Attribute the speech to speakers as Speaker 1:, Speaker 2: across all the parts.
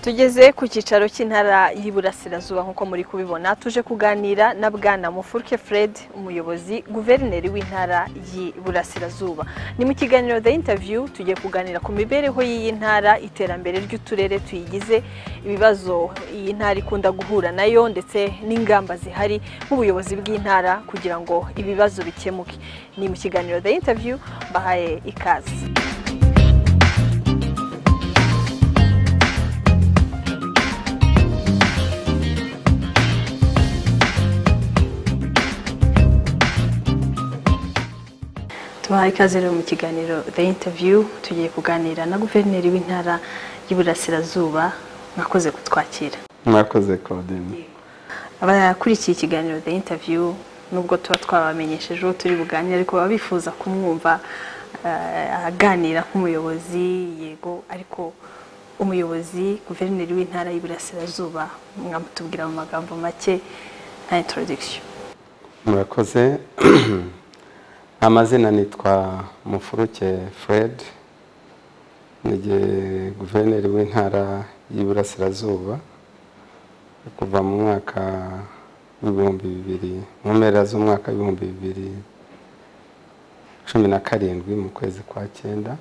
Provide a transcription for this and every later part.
Speaker 1: Tugeze ku cyicaro cy'intara y'Iburasirazuba nkuko muri kubibona tuje kuganira na Bwana Mufulke Fred umuyobozi guverineri w'intara y'Iburasirazuba. Ni mu kiganiro The Interview tugiye kuganira ku mibereho y'iyi ntara, iterambere ry'uturere tuyigize, ibibazo iyi ntara ikunda guhura nayo ndetse n'ingamba zihari nk'ubuyobozi bw'intara kugira ngo ibibazo bikemuke. Ni mu kiganiro The Interview, bahaye ikaze. Tubahaye ikaze rero mu kiganiro The Interview, tugiye kuganira na guverineri w'intara y'Iburasirazuba. Mwakoze kutwakira.
Speaker 2: Mwakoze Claudine.
Speaker 1: Abakurikiye ikiganiro The Interview nubwo tuba twabamenyesheje turi buganira, ariko baba bifuza kumwumva aganira nk'umuyobozi, yego ariko umuyobozi guverineri w'intara y'Iburasirazuba, mwamutubwira mu magambo make na introduction.
Speaker 2: Mwakoze. Amazina nitwa Mufulke Fred, nige guverineri w'intara y'Iburasirazuba kuva mu mwaka w'ibihumbi bibiri, mu mpera z'umwaka w'ibihumbi bibiri 17 mu kwezi kwa 9.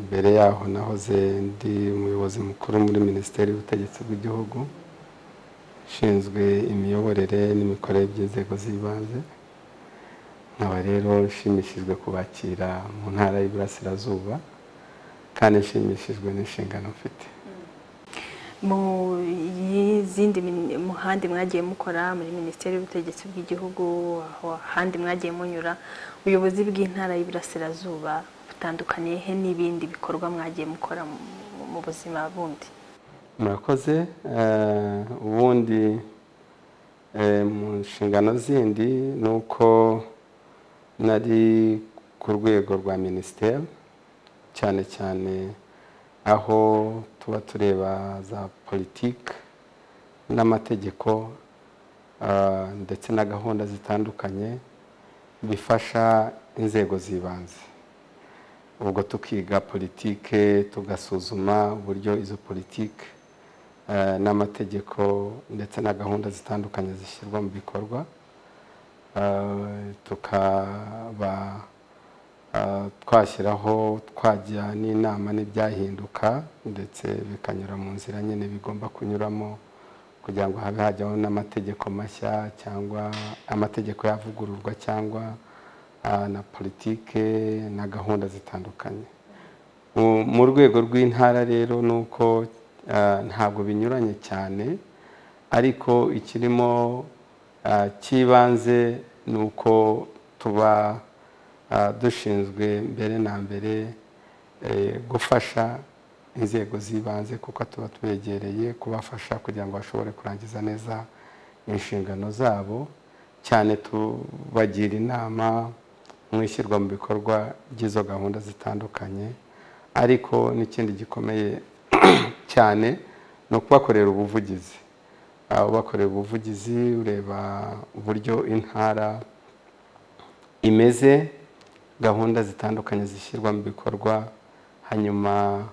Speaker 2: Mbere yaho nahoze ndi umuyobozi mukuru muri Minisiteri y'Ubutegetsi bw'Igihugu ushinzwe imiyoborere n'imikorere by'inzego z'ibanze. Nkaba rero nshimishijwe kubakira mu ntara y'Iburasirazuba kandi nshimishijwe n'inshingano mfite.
Speaker 1: Mu yizindi muhandi mwagiye mukora muri Minisiteri y'Ubutegetsi bw'Igihugu, aho handi mwagiye munyura, ubuyobozi bw'intara y'Iburasirazuba butandukanye he n'ibindi bikorwa mwagiye mukora mu buzima bundi?
Speaker 2: Murakoze. Ubundi mu nshingano zindi nuko nari ku rwego rwa minisiteri, cyane cyane aho tuba tureba za politiki n'amategeko ndetse na gahunda zitandukanye bifasha inzego z'ibanze. Ubwo tukiga politiki, tugasuzuma uburyo izo politiki n'amategeko ndetse na gahunda zitandukanye zishyirwa mu bikorwa. Tukaba twashyiraho twajya n'inama n'ibyahinduka ndetse bikanyura mu nzira nyine bigomba kunyuramo kugira ngo habe hajyaho n'amategeko mashya cyangwa amategeko yavugururwa cyangwa na politike na gahunda zitandukanye. Mu rwego rw'intara rero nuko ntabwo binyuranye cyane, ariko ikirimo kibanze nuko tuba dushinzwe mbere na mbere gufasha inzego z'ibanze, kuko tuba tubegereye kubafasha kugira ngo bashobore kurangiza neza inshingano zabo, cyane tubagira inama mu ishyirwa mu bikorwa by'izo gahunda zitandukanye. Ariko n'ikindi gikomeye cyane no kubakorera ubuvugizi. Ubakorera ubuvugizi, ureba uburyo intara imeze, gahunda zitandukanye zishyirwa mu bikorwa, hanyuma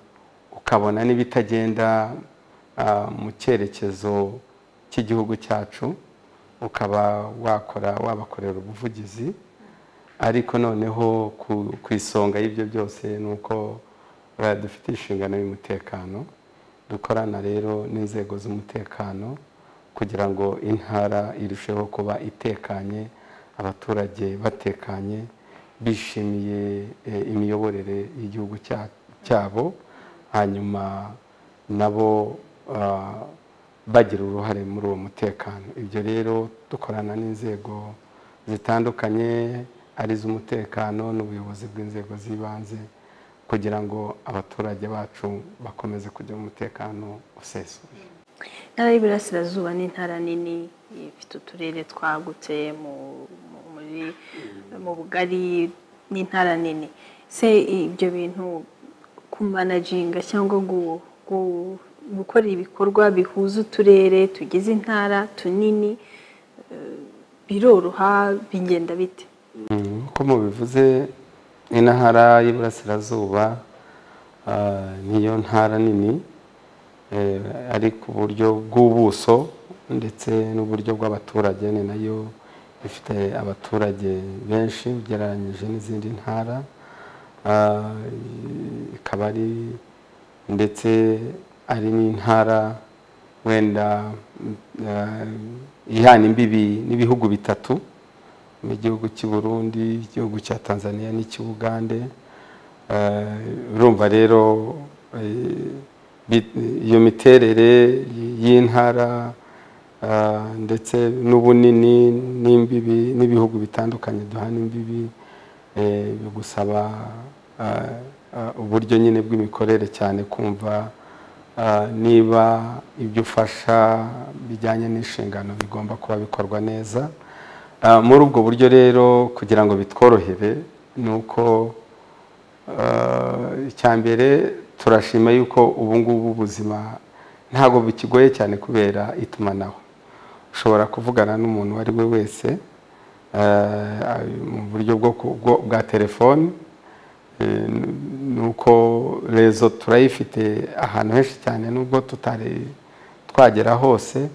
Speaker 2: ukabona n'ibitagenda mu cyerekezo cy'igihugu cyacu, ukaba wabakorera ubuvugizi. Ariko noneho ku isonga y'ibyo byose nuko dufite inshingano y'umutekano, dukorana rero n'inzego z'umutekano kugira ngo intara irusheho kuba itekanye, abaturage batekanye, bishimiye imiyoborere y'igihugu cyabo, hanyuma nabo bagira uruhare muri uwo mutekano. Ibyo rero dukorana n'inzego zitandukanye ari iz'umutekano n'ubuyobozi bw'inzego z'ibanze kugira ngo abaturage bacu bakomeze kugira umutekano usesuye.
Speaker 1: Intara y'Iburasirazuba ni intara nini, ifite uturere twagutse mu bugari, ni intara nini. Se ibyo bintu kumanaginga cyangwa gukora ibikorwa bihuza uturere tugize intara tunini biroroha, bigenda bite?
Speaker 2: Uko mubivuze, intara y'Iburasirazuba niyo ntara nini ari ku buryo bw'ubuso ndetse n'uburyo bw'abaturage, ni nayo ifite abaturage benshi ugereranyije n'izindi ntara. Ikaba ari ndetse ari n'intara wenda ihana imbibi n'ibihugu bitatu, n'igihugu cy'u Burundi, igihugu cya Tanzania n'icy'Ubugande. Urumva rero iyo miterere y'intara ndetse n'ubunini n'imbibi n'ibihugu bitandukanye duhana imbibi bigusaba uburyo nyine bw'imikorere cyane, kumva niba ibyo ufasha bijyanye n'inshingano bigomba kuba bikorwa neza. Muri ubwo buryo rero kugira ngo bitworohere ni uko icya mbere turashima yuko ubu ngubu ubuzima ntabwo bikigoye cyane kubera itumanaho. Ushobora kuvugana n'umuntu uwo ari we wese mu buryo bwa telefoni, nuko rezo turayifite ahantu henshi cyane nubwo tutari twagera hose,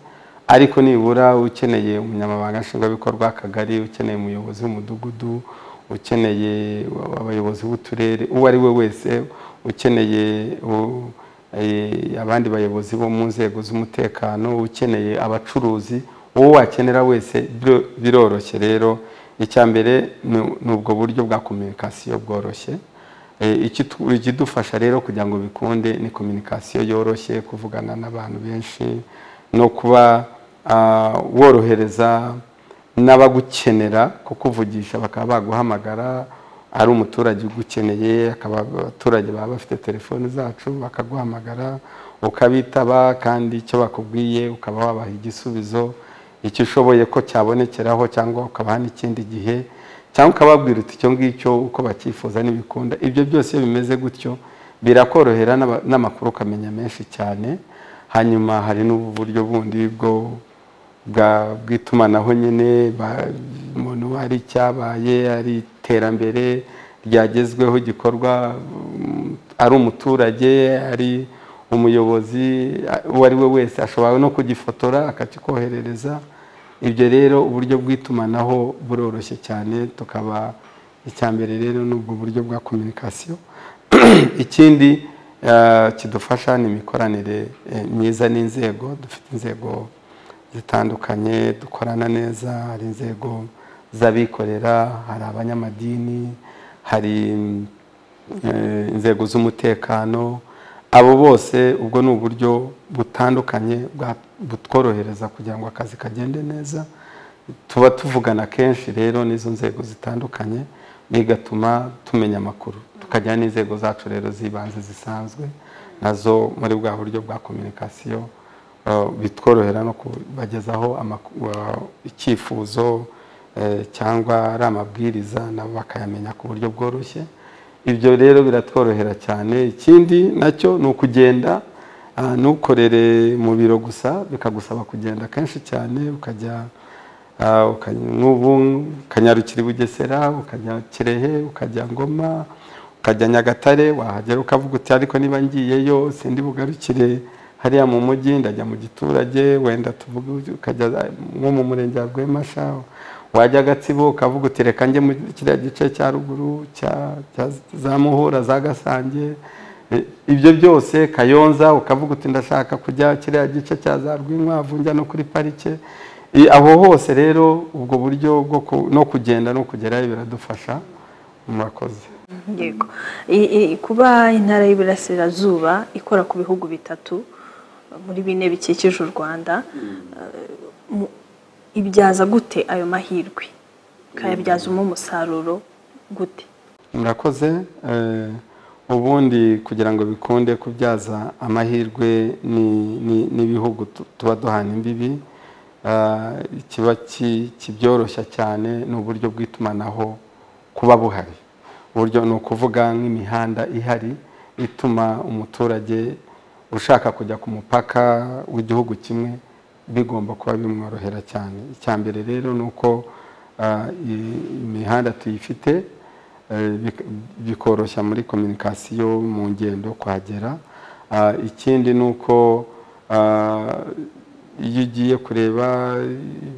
Speaker 2: ariko nibura ukeneye umunyamabanga nshingwabikorwa w'akagari, ukeneye umuyobozi w'umudugudu, ukeneye abayobozi b'uturere, uwo ari we wese, ukeneye abandi bayobozi bo mu nzego z'umutekano, ukeneye abacuruzi, uwo wakenera wese biroroshye. Rero icya mbere ni ubwo buryo bwa kominikasiyo bworoshye. Ikidufasha rero kugira ngo bikunde ni kominikasiyo yoroshye, kuvugana n'abantu benshi no kuba worohereza n'abagukenera kukuvugisha, bakaba baguhamagara. Ari umuturage ugukeneye, akaba abaturage baba bafite telefoni zacu bakaguhamagara ukabitaba, kandi icyo bakubwiye ukaba wabaha igisubizo, icyo ushoboye ko cyabonekeraho, cyangwa ukabaha n'ikindi gihe, cyangwa ukababwira uti icyo ngicyo uko bacyifuza n'ibikunda. Ibyo byose iyo bimeze gutyo birakorohera n'amakuru ukamenya menshi cyane. Hanyuma hari n'uburyo bundi bw'itumanaho nyine, umuntu ari icyabaye, ari iterambere ryagezweho gikorwa, ari umuturage, ari umuyobozi, uwo ari we wese ashobora no kugifotora akakikoherereza. Ibyo rero uburyo bw'itumanaho buroroshye cyane, tukaba icya mbere rero n'ubwo buryo bwa kominikasiyo. Ikindi kidufasha ni imikoranire myiza n'inzego. Dufite inzego zitandukanye dukorana neza, hari inzego z'abikorera, hari abanyamadini, hari inzego z'umutekano. Abo bose ubwo ni uburyo butandukanye butworohereza kugira ngo akazi kagende neza. Tuba tuvugana kenshi rero n'izo nzego zitandukanye, bigatuma tumenya amakuru. Tukajyana n'inzego zacu rero z'ibanze zisanzwe, nazo muri bwa buryo bwa kominikasiyo bitworohera no kubagezaho icyifuzo cyangwa ari amabwiriza, nabo bakayamenya ku buryo bworoshye. Ibyo rero biratworohera cyane. Ikindi nacyo ni ukugenda, ntukorere mu biro gusa, bikagusaba kugenda kenshi cyane, ukajya n'ubu ukanyarukira i Bugesera, ukajya Kirehe, ukajya Ngoma, ukajya Nyagatare. Wahagera ukavuga uti ariko niba ngiyeyo sindi bugarukire hariya mu mujyi, ndajya mu giturage, wenda tuvuge ukajya nko mu murenge wa Rwemasha, wajya Gatsibo ukavuga uti reka njye mu kiriya gice cya ruguru za Muhura, za Gasange. Ibyo byose Kayonza ukavuga uti ndashaka kujya kiriya gice cya za Rwinkwavu, njya no kuri parike. Aho hose rero ubwo buryo no kugenda no kugerayo biradufasha. Murakoze.
Speaker 1: Yego. Kuba intara y'Iburasirazuba ikora ku bihugu bitatu muri bine bikikije u Rwanda, ibyaza gute ayo mahirwe, kayabyazamo umusaruro gute?
Speaker 2: Murakoze. Ubundi kugira ngo bikunde kubyaza amahirwe n'ibihugu tuba duhana imbibi, kiba kibyoroshya cyane n'uburyo bw'itumanaho kuba buhari. Uburyo ni ukuvuga nk'imihanda ihari ituma umuturage ushaka kujya ku mupaka w'igihugu kimwe bigomba kuba bimworohera cyane. Icya mbere rero ni uko imihanda tuyifite, bikoroshya muri communication mu ngendo kuhagera. Ikindi nuko iyo ugiye kureba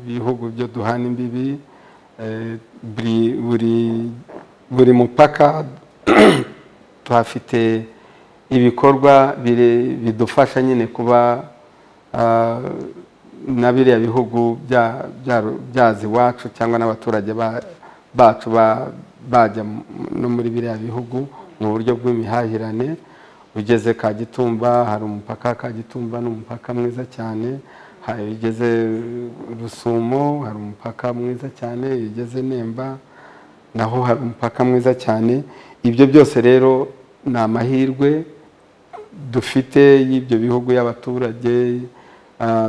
Speaker 2: ibihugu byo duhana imbibi, buri mupaka tuhafite ibikorwa bidufasha nyine kuba na biriya bihugu byazi iwacu cyangwa n'abaturage bacu bajya no muri biriya bihugu mu buryo bw'imihahirane. Ugeze Kagitumba, hari umupaka Kagitumba n'umupaka mwiza cyane. Ugeze Rusumo, hari umupaka mwiza cyane. Ugeze Nemba naho hari umupaka mwiza cyane. Ibyo byose rero ni amahirwe dufite y'ibyo bihugu y'abaturage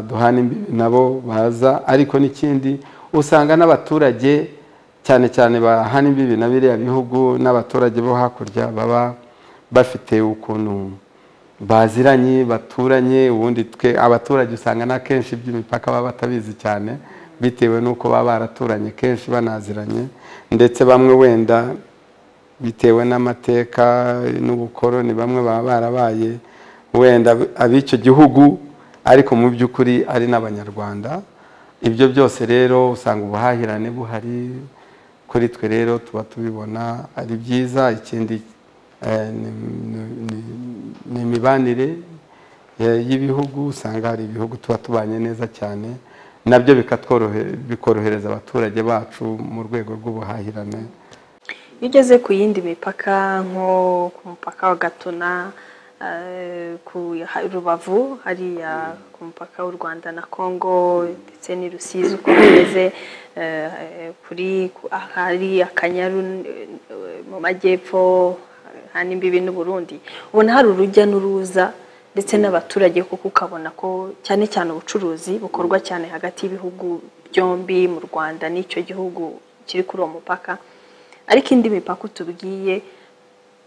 Speaker 2: duhana imbibi nabo baza. Ariko n'ikindi usanga n'abaturage cyane cyane bahana imbibi na biriya bihugu n'abaturage bo hakurya baba bafite ukuntu baziranye baturanye. Ubundi twe abaturage usanga na kenshi by'imipaka baba batabizi cyane bitewe n'uko baba baraturanye kenshi banaziranye, ndetse bamwe wenda bitewe n'amateka n'ubukoroni bamwe baba barabaye wenda ab'icyo gihugu ariko mu by'ukuri ari n'abanyarwanda. Ibyo byose rero usanga ubuhahirane buhari kuri twe, rero tuba tubibona ari byiza. Ikindi ni imibanire y'ibihugu, usanga hari ibihugu tuba tubanye neza cyane, nabyo bikorohereza abaturage bacu mu rwego rw'ubuhahirane.
Speaker 1: Iyo ugeze ku yindi mipaka nko ku mupaka wa Gatuna, ku Rubavu, hariya ku mupaka w'u Rwanda na Congo, ndetse ni Rusizi uko bimeze, hari Akanyaru mu majyepfo, hano imbibi n'u Burundi, ubona hari urujya n'uruza ndetse n'abaturage, kuko ukabona ko cyane cyane ubucuruzi bukorwa cyane hagati y'ibihugu byombi, mu Rwanda n'icyo gihugu kiri kuri uwo mupaka. Ariko indi mipaka utubwiye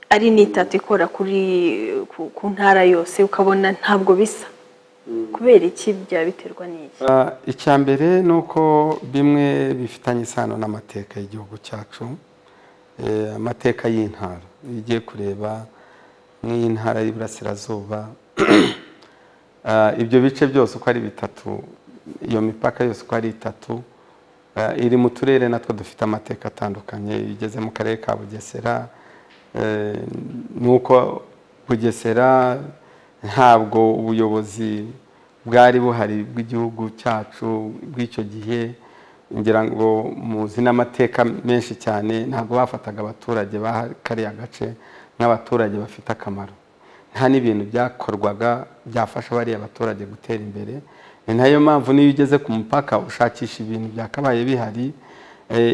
Speaker 1: ari n'itatu ikora ku ntara yose, ukabona ntabwo bisa. Kubera iki byaba biterwa n'iki?
Speaker 2: Icya mbere ni uko bimwe bifitanye isano n'amateka y'igihugu cyacu, amateka y'intara. Iyo ugiye kureba nk'iyi ntara y'Iburasirazuba, ibyo bice byose uko ari bitatu, iyo mipaka yose uko ari itatu, iri mu turere natwo dufite amateka atandukanye. Iyo ugeze mu karere ka Bugesera, nuko Bugesera ntabwo ubuyobozi bwari buhari bw'igihugu cyacu bw'icyo gihe, ngira ngo muzi n'amateka menshi cyane, ntabwo bafataga abaturage ba kariya gace nk'abaturage bafite akamaro. Nta n'ibintu byakorwaga byafasha bariya abaturage gutera imbere. Ni nayo mpamvu niyo ugeze ku mupaka ushakisha ibintu byakabaye bihari.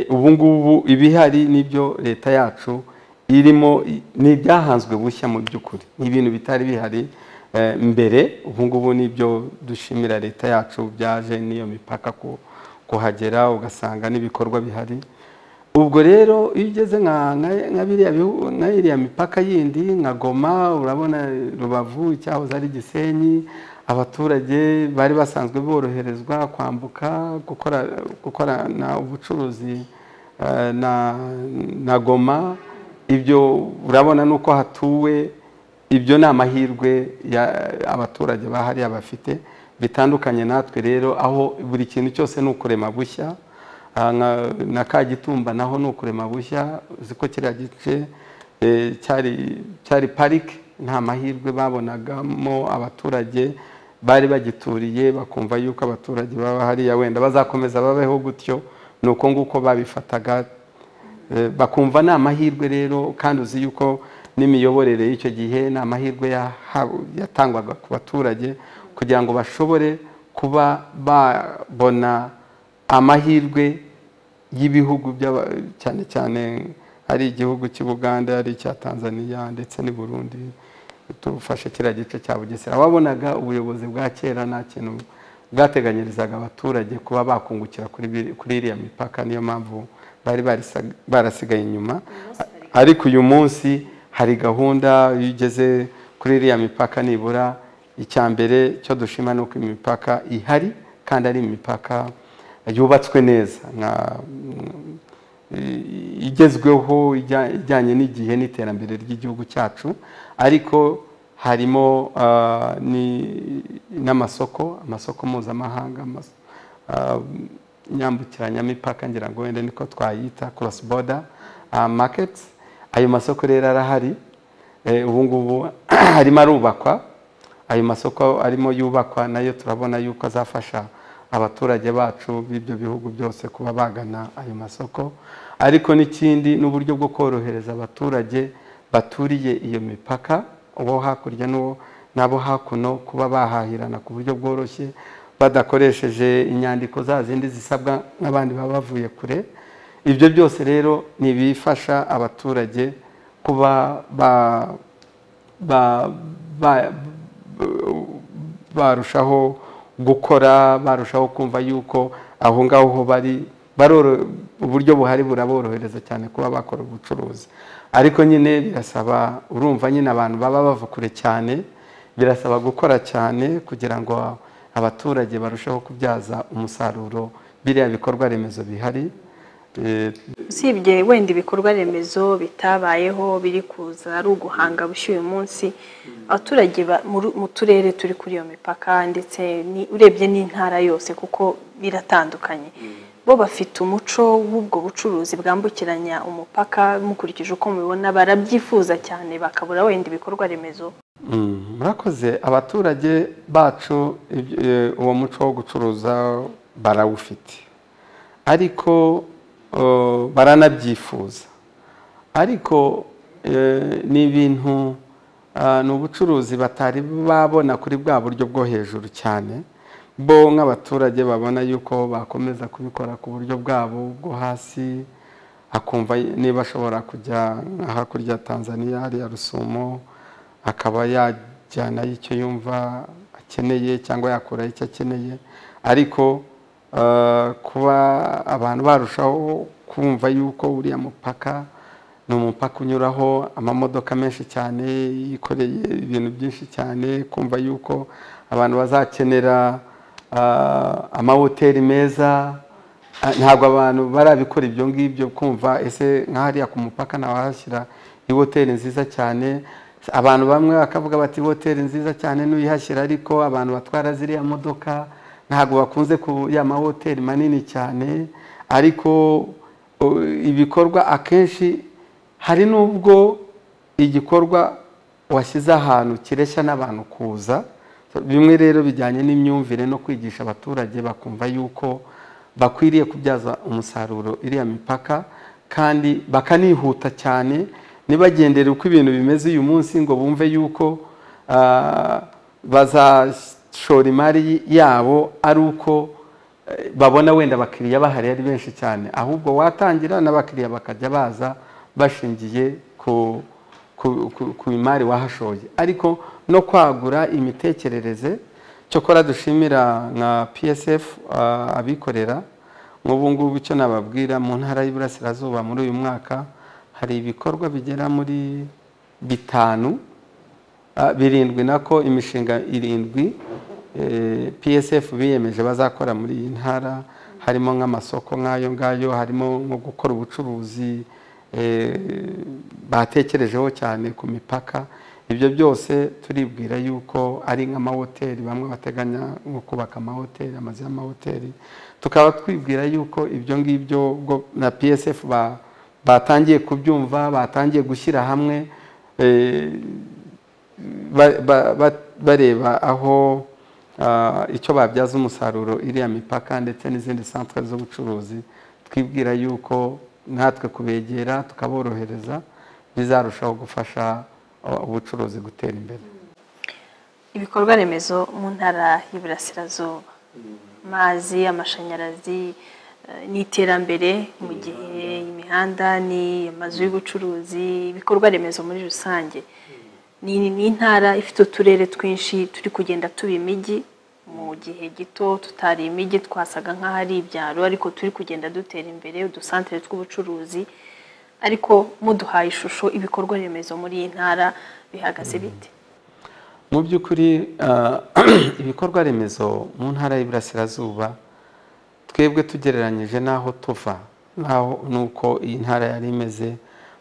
Speaker 2: Ubu ngubu ibihari n'ibyo leta yacu irimo ni ibyahanzwe bushya mu by'ukuri, ni ibintu bitari bihari mbere. Ubu ngubu nibyo dushimira leta yacu byaje n'iyo mipaka kuhagera, ugasanga n'ibikorwa bihari. Ubwo rero iyo ugeze nka iriya mipaka yindi nka Goma, urabona Rubavu, icyahoze ari Gisenyi, abaturage bari basanzwe boroherezwa kwambuka gukorana ubucuruzi na Goma. Ibyo urabona nuko hatuwe. Ibyo ni amahirwe abaturage bahariya bafite, bitandukanye natwe rero, aho buri kintu cyose ni ukurema bushya. Na Kagitumba naho ni ukurema bushya. Uziko kiriya gice cyari parike, nta mahirwe babonagamo abaturage bari bagituriye, bakumva yuko abaturage baba hariya wenda bazakomeza babeho gutyo. Ni uko nguko babifataga, bakumva ni amahirwe rero. Kandi uzi yuko n'imiyoborere y'icyo gihe ni amahirwe yatangwaga ku baturage kugira ngo bashobore kuba babona amahirwe y'ibihugu cyane cyane hari igihugu cy'u Buganda, hari icya Tanzania ndetse n'u Burundi. Tufashe kiriya gice cya Bugesera, wabonaga ubuyobozi bwa kera nta kintu bwateganyirizaga abaturage kuba bakungukira kuri iriya mipaka. Niyo mpamvu bari barasigaye inyuma. Ariko uyu munsi hari gahunda. Iyo ugeze kuri iriya mipaka, nibura icya mbere cyo dushima ni uko imipaka ihari kandi ari imipaka yubatswe neza. igezweho ijyanye n'igihe n'iterambere ry'igihugu cyacu, ariko harimo n'amasoko mpuzamahanga, nyambukiranyamipaka, ngira ngo wenda niko twayita cross border markets. Ayo masoko rero arahari, ubu ngubu harimo arubakwa. Ayo masoko arimo yubakwa nayo turabona yuko azafasha abaturage bacu b'ibyo bihugu byose kuba bagana ayo masoko, ariko n'ikindi n'uburyo bwo korohereza abaturage baturiye iyo mipaka, ubo hakurya n'abo hakuno, kuba bahahirana ku buryo bworoshye badakoresheje inyandiko za zindi zisabwa n'abandi baba bavuye kure. Ibyo byose rero ni bifasha abaturage kuba barushaho gukora, barushaho kumva yuko aho ngaho bari uburyo buhari buraborohereza cyane kuba bakora ubucuruzi. Ariko nyine birasaba, urumva nyine abantu baba bava kure cyane, birasaba gukora cyane kugira ngo abaturage barusheho kubyaza umusaruro biriya bikorwa remezo bihari.
Speaker 1: Usibye wenda ibikorwa remezo bitabayeho biri kuza ari uguhanga bushya uyu munsi, abaturage mu turere turi kuri iyo mipaka ndetse urebye n'intara yose kuko biratandukanye, bo bafite umuco w'ubwo bucuruzi bwambukiranya umupaka. Mukurikije uko mubibona, barabyifuza cyane bakabura wenda ibikorwa remezo.
Speaker 2: Murakoze. Abaturage bacu uwo muco wo gucuruza barawufite, ariko baranabyifuza, ariko ni ibintu ni ubucuruzi batari babona kuri bwa buryo bwo hejuru cyane. Bo nk'abaturage babona yuko bakomeza kubikora ku buryo bwabo bwo hasi, akumva niba ashobora kujya hakurya Tanzania hariya Rusumo, akaba yajyanayo icyo yumva akeneye cyangwa yakuraho icyo akeneye. Ariko kuba abantu barushaho kumva yuko uriya mupaka ni umupaka unyuraho amamodoka menshi cyane yikoreye ibintu byinshi cyane, kumva yuko abantu bazakenera amahoteli meza. Ntabwo abantu barabikora ibyo ngibyo, kumva ese nk'ahariya ku mupaka nawahashyira ihoteli nziza cyane. Abantu bamwe bakavuga bati hoteli nziza cyane n'uyihashyira, ariko abantu batwara ziriya modoka ntabwo bakunze ku ya mahoteli manini cyane. Ariko ibikorwa akenshi hari n'ubwo igikorwa washyize ahantu kireshya n'abantu kuza. Bimwe rero bijyanye n'imyumvire no kwigisha abaturage bakumva yuko bakwiriye kubyaza umusaruro iriya mipaka, kandi bakanihuta cyane, nibagendera uko ibintu bimeze uyu munsi ngo bumve yuko bazashora imari yabo ari uko babona wenda abakiriya bahari ari benshi cyane. Ahubwo watangira n'abakiriya bakajya baza bashingiye ku imari wahashoye, ariko no kwagura imitekerereze. Cyokora dushimira nka PSF abikorera. Nk'ubu ngubu icyo nababwira, mu ntara y'Iburasirazuba muri uyu mwaka hari ibikorwa bigera muri 5, 7 nako, imishinga 7 PSF biyemeje bazakora muri iyi ntara. Harimo nk'amasoko nk'ayo ngayo, harimo nko gukora ubucuruzi batekerejeho cyane ku mipaka. Ibyo byose turibwira yuko ari nk'amahoteli, bamwe bateganya nko kubaka amahoteli, amazu y'amahoteli. Tukaba twibwira yuko ibyo ngibyo na PSF batangiye kubyumva, batangiye gushyira hamwe, bareba aho icyo babyaza umusaruro iriya mipaka ndetse n'izindi centre z'ubucuruzi. Twibwira yuko natwe kubegera tukaborohereza bizarushaho gufasha ubucuruzi gutera imbere.
Speaker 1: Ibikorwa remezo mu ntara y'Iburasirazuba, amazi, amashanyarazi n'iterambere, mu gihe imihanda ni amazu y'ubucuruzi, ibikorwa remezo muri rusange. Ni intara ifite uturere twinshi turi kugenda tuba imijyi. Mu gihe gito tutari imijyi, twasaga nk'ahari ibyaro, ariko turi kugenda dutera imbere, udusantere tw'ubucuruzi. Ariko muduhaye ishusho ibikorwa remezo muri iyi ntara bihagaze bite?
Speaker 2: Mu by'ukuri ibikorwa remezo mu ntara y'Iburasirazuba, twebwe tugereranyije n'aho tuva nuko iyi ntara yari imeze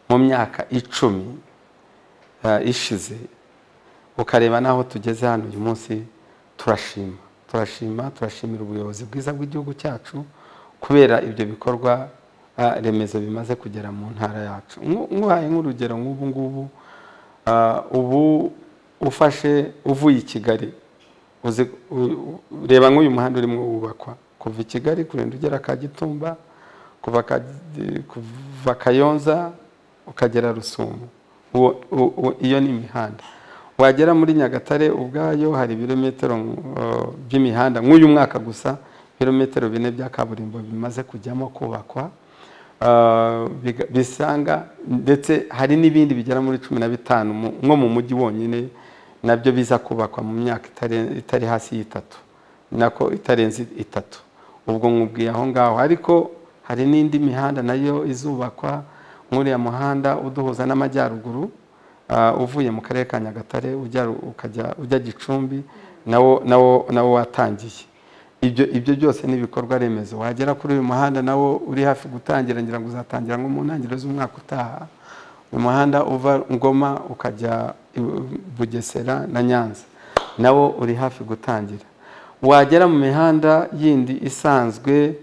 Speaker 2: mu myaka 10 ishize, ukareba naho tugeze hano uyu munsi, turashimira ubuyobozi bwiza bw'igihugu cyacu kubera ibyo bikorwa remezo bimaze kugera mu ntara yacu. Nk'uhaye nk'urugero nk'ubu ngubu, ubu ufashe uvuye i Kigali, reba nk'uyu muhanda urimo wubakwa kuva i Kigali kurinda ugera Kagitumba, kuva Kayonza ukagera Rusumo, iyo ni imihanda. Wagera muri Nyagatare ubwayo hari ibirometero by'imihanda nk'uyu mwaka gusa, ibirometero 4 bya kaburimbo bimaze kujyamo kubakwa, bisanga ndetse hari n'ibindi bigera muri 15 nko mu mujyi wonyine nabyo biza kubakwa mu myaka itari hasi y'itatu, nako itarenze 3. Ubwo nkubwiye aho ngaho, ariko hari n'indi mihanda nayo izubakwa, nk'uriya muhanda uduhuza n'amajyaruguru uvuye mu karere ka Nyagatare ujya Gicumbi, nawo watangiye. Ibyo byose n'ibikorwa remezo. Wagera kuri uyu muhanda nawo uri hafi gutangira, ngira ngo uzatangira nko mu ntangiriro z'umwaka utaha, uyu muhanda uva Ngoma ukajya Bugesera na Nyanza, nawo uri hafi gutangira. Wagera mu mihanda yindi isanzwe,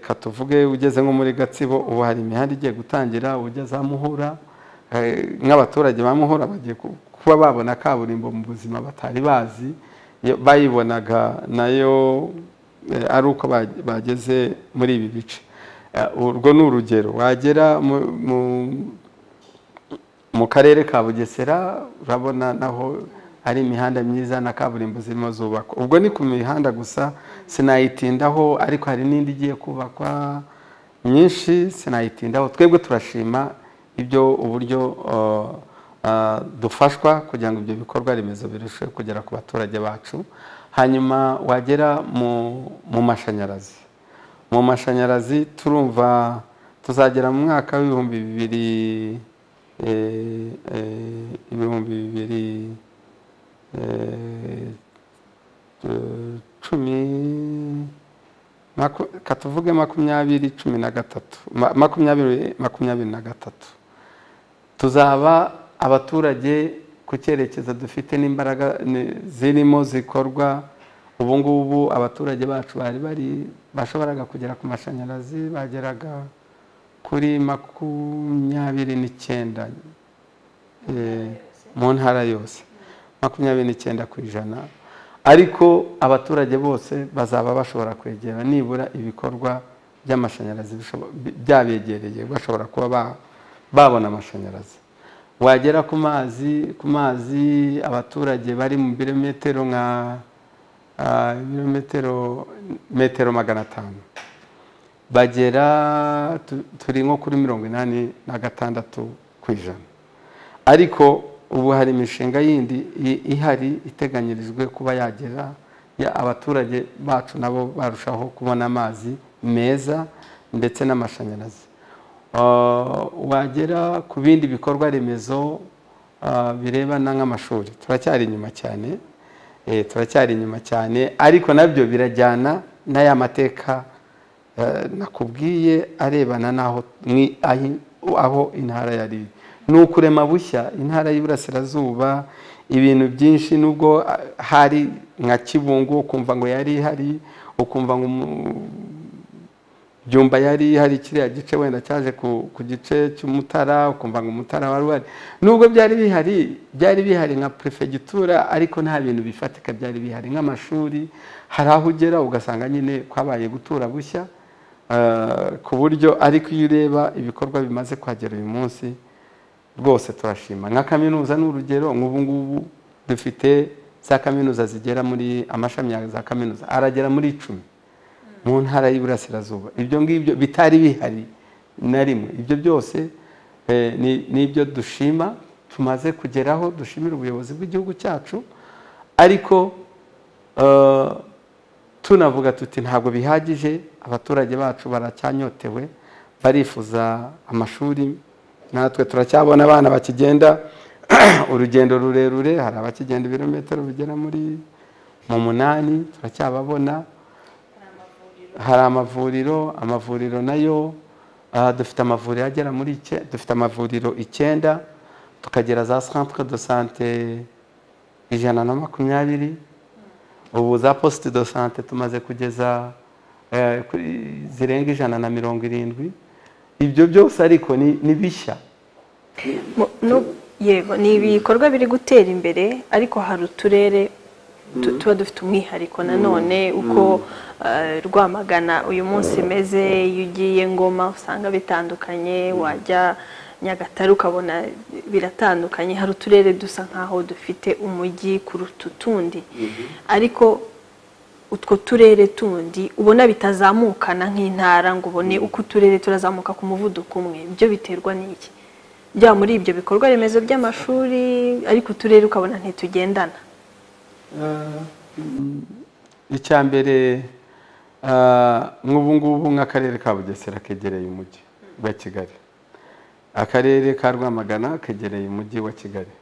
Speaker 2: katuvuge ugeze nko muri Gatsibo, ubu hari imihanda igiye gutangira, ugeze Muhura, nk'abaturage ba Muhura bagiye kuba babona kaburimbo mu buzima batari bazi, bayibonaga nayo ari uko bageze muri ibi bice. Urwo ni urugero. Wagera mu karere ka Bugesera, urabona naho ari imihanda myiza na kaburimbo zirimo zubakwa. Ubwo ni ku mihanda gusa, sinayitindaho, ariko hari n'indi igiye kubakwa myinshi, sinayitindaho. Twebwe turashima uburyo dufashwa kugira ngo ibyo bikorwa remezo birusheho kugera ku baturage bacu. Hanyuma wagera mu mashanyarazi. Mu mashanyarazi turumva tuzagera mu mwaka w'ibihumbi 2010, katuvuge 2023 tuzaba abaturage ku cyerekezo dufite n'imbaraga zirimo zikorwa. Ubu ngubu abaturage bacu bashoboraga kugera ku mashanyarazi, bageraga kuri 29% mu ntara yose, 29%. Ariko abaturage bose bazaba bashobora kwegera nibura ibikorwa by'amashanyarazi byabegereye, bashobora kuba babona amashanyarazi. Wagera ku mazi, abaturage bari mu birometero metero 500 bagera, turi nko kuri 86%. Ariko ubu hari imishinga yindi ihari iteganyirijwe kuba yagera abaturage bacu nabo barushaho kubona amazi meza ndetse n'amashanyarazi. Wagera ku bindi bikorwa remezo birebana nk'amashuri, turacyari inyuma cyane, ariko nabyo birajyana n'aya mateka nakubwiye arebana naho aho intara yari. Ni ukurema bushya intara y'Iburasirazuba, ibintu byinshi. Nubwo hari nka Kibungo ukumva ngo yari ihari, ukumva ngo Byumba yari hari kiriya gice wenda cyaje ku gice cy'Umutara, ukumva ngo Umutara wari, nubwo byari bihari nka prefegitura, ariko nta bintu bifatika byari bihari. Nk'amashuri hari aho ugera ugasanga nyine kwabaye gutura bushya, ku buryo ariko iyo ureba ibikorwa bimaze kuhagera uyu munsi, rwose turashima. Nka kaminuza n'urugero, nk'ubu ngubu dufite za kaminuza zigera muri amashami ya za kaminuza aragera muri 10 mu ntara y'Iburasirazuba. Ibyo ngibyo bitari bihari na rimwe. Ibyo byose n'ibyo dushima tumaze kugeraho, dushimira ubuyobozi bw'igihugu cyacu, ariko tunavuga tuti ntabwo bihagije. Abaturage bacu baracyanyotewe, barifuza amashuri. Natwe turacyabona abana bakigenda urugendo rurerure, hari abakigenda ibirometero bigera muri 8, turacyababona. Hari amavuriro nayo dufite amavuriro agera muri dufite amavuriro 9, tukagira za centre de santé 120, ubu za poste de santé tumaze kugeza zirenga 170. Ibyo byose ariko ni bishya.
Speaker 1: Yego, ni ibikorwa biri gutera imbere, ariko hari uturere tuba dufite umwihariko nanone uko Rwamagana uyu munsi imeze. Iyo ugiye Ngoma usanga bitandukanye, wajya Nyagatare ukabona biratandukanye. Hari uturere dusa nkaho dufite umujyi kuruta utundi, ariko utwo turere tundi ubona bitazamukana nk'intara ngo ubone uko uturere turazamuka ku muvuduko umwe. Ibyo biterwa n'iki? Bya muri ibyo bikorwa remezo by'amashuri, ariko uturere ukabona ntitugendana.
Speaker 2: Icyambere nk'ubu ngubu nk'akarere ka Bugesera kegereye umujyi wa Kigali, akarere ka Rwamagana kegereye umujyi wa Kigali.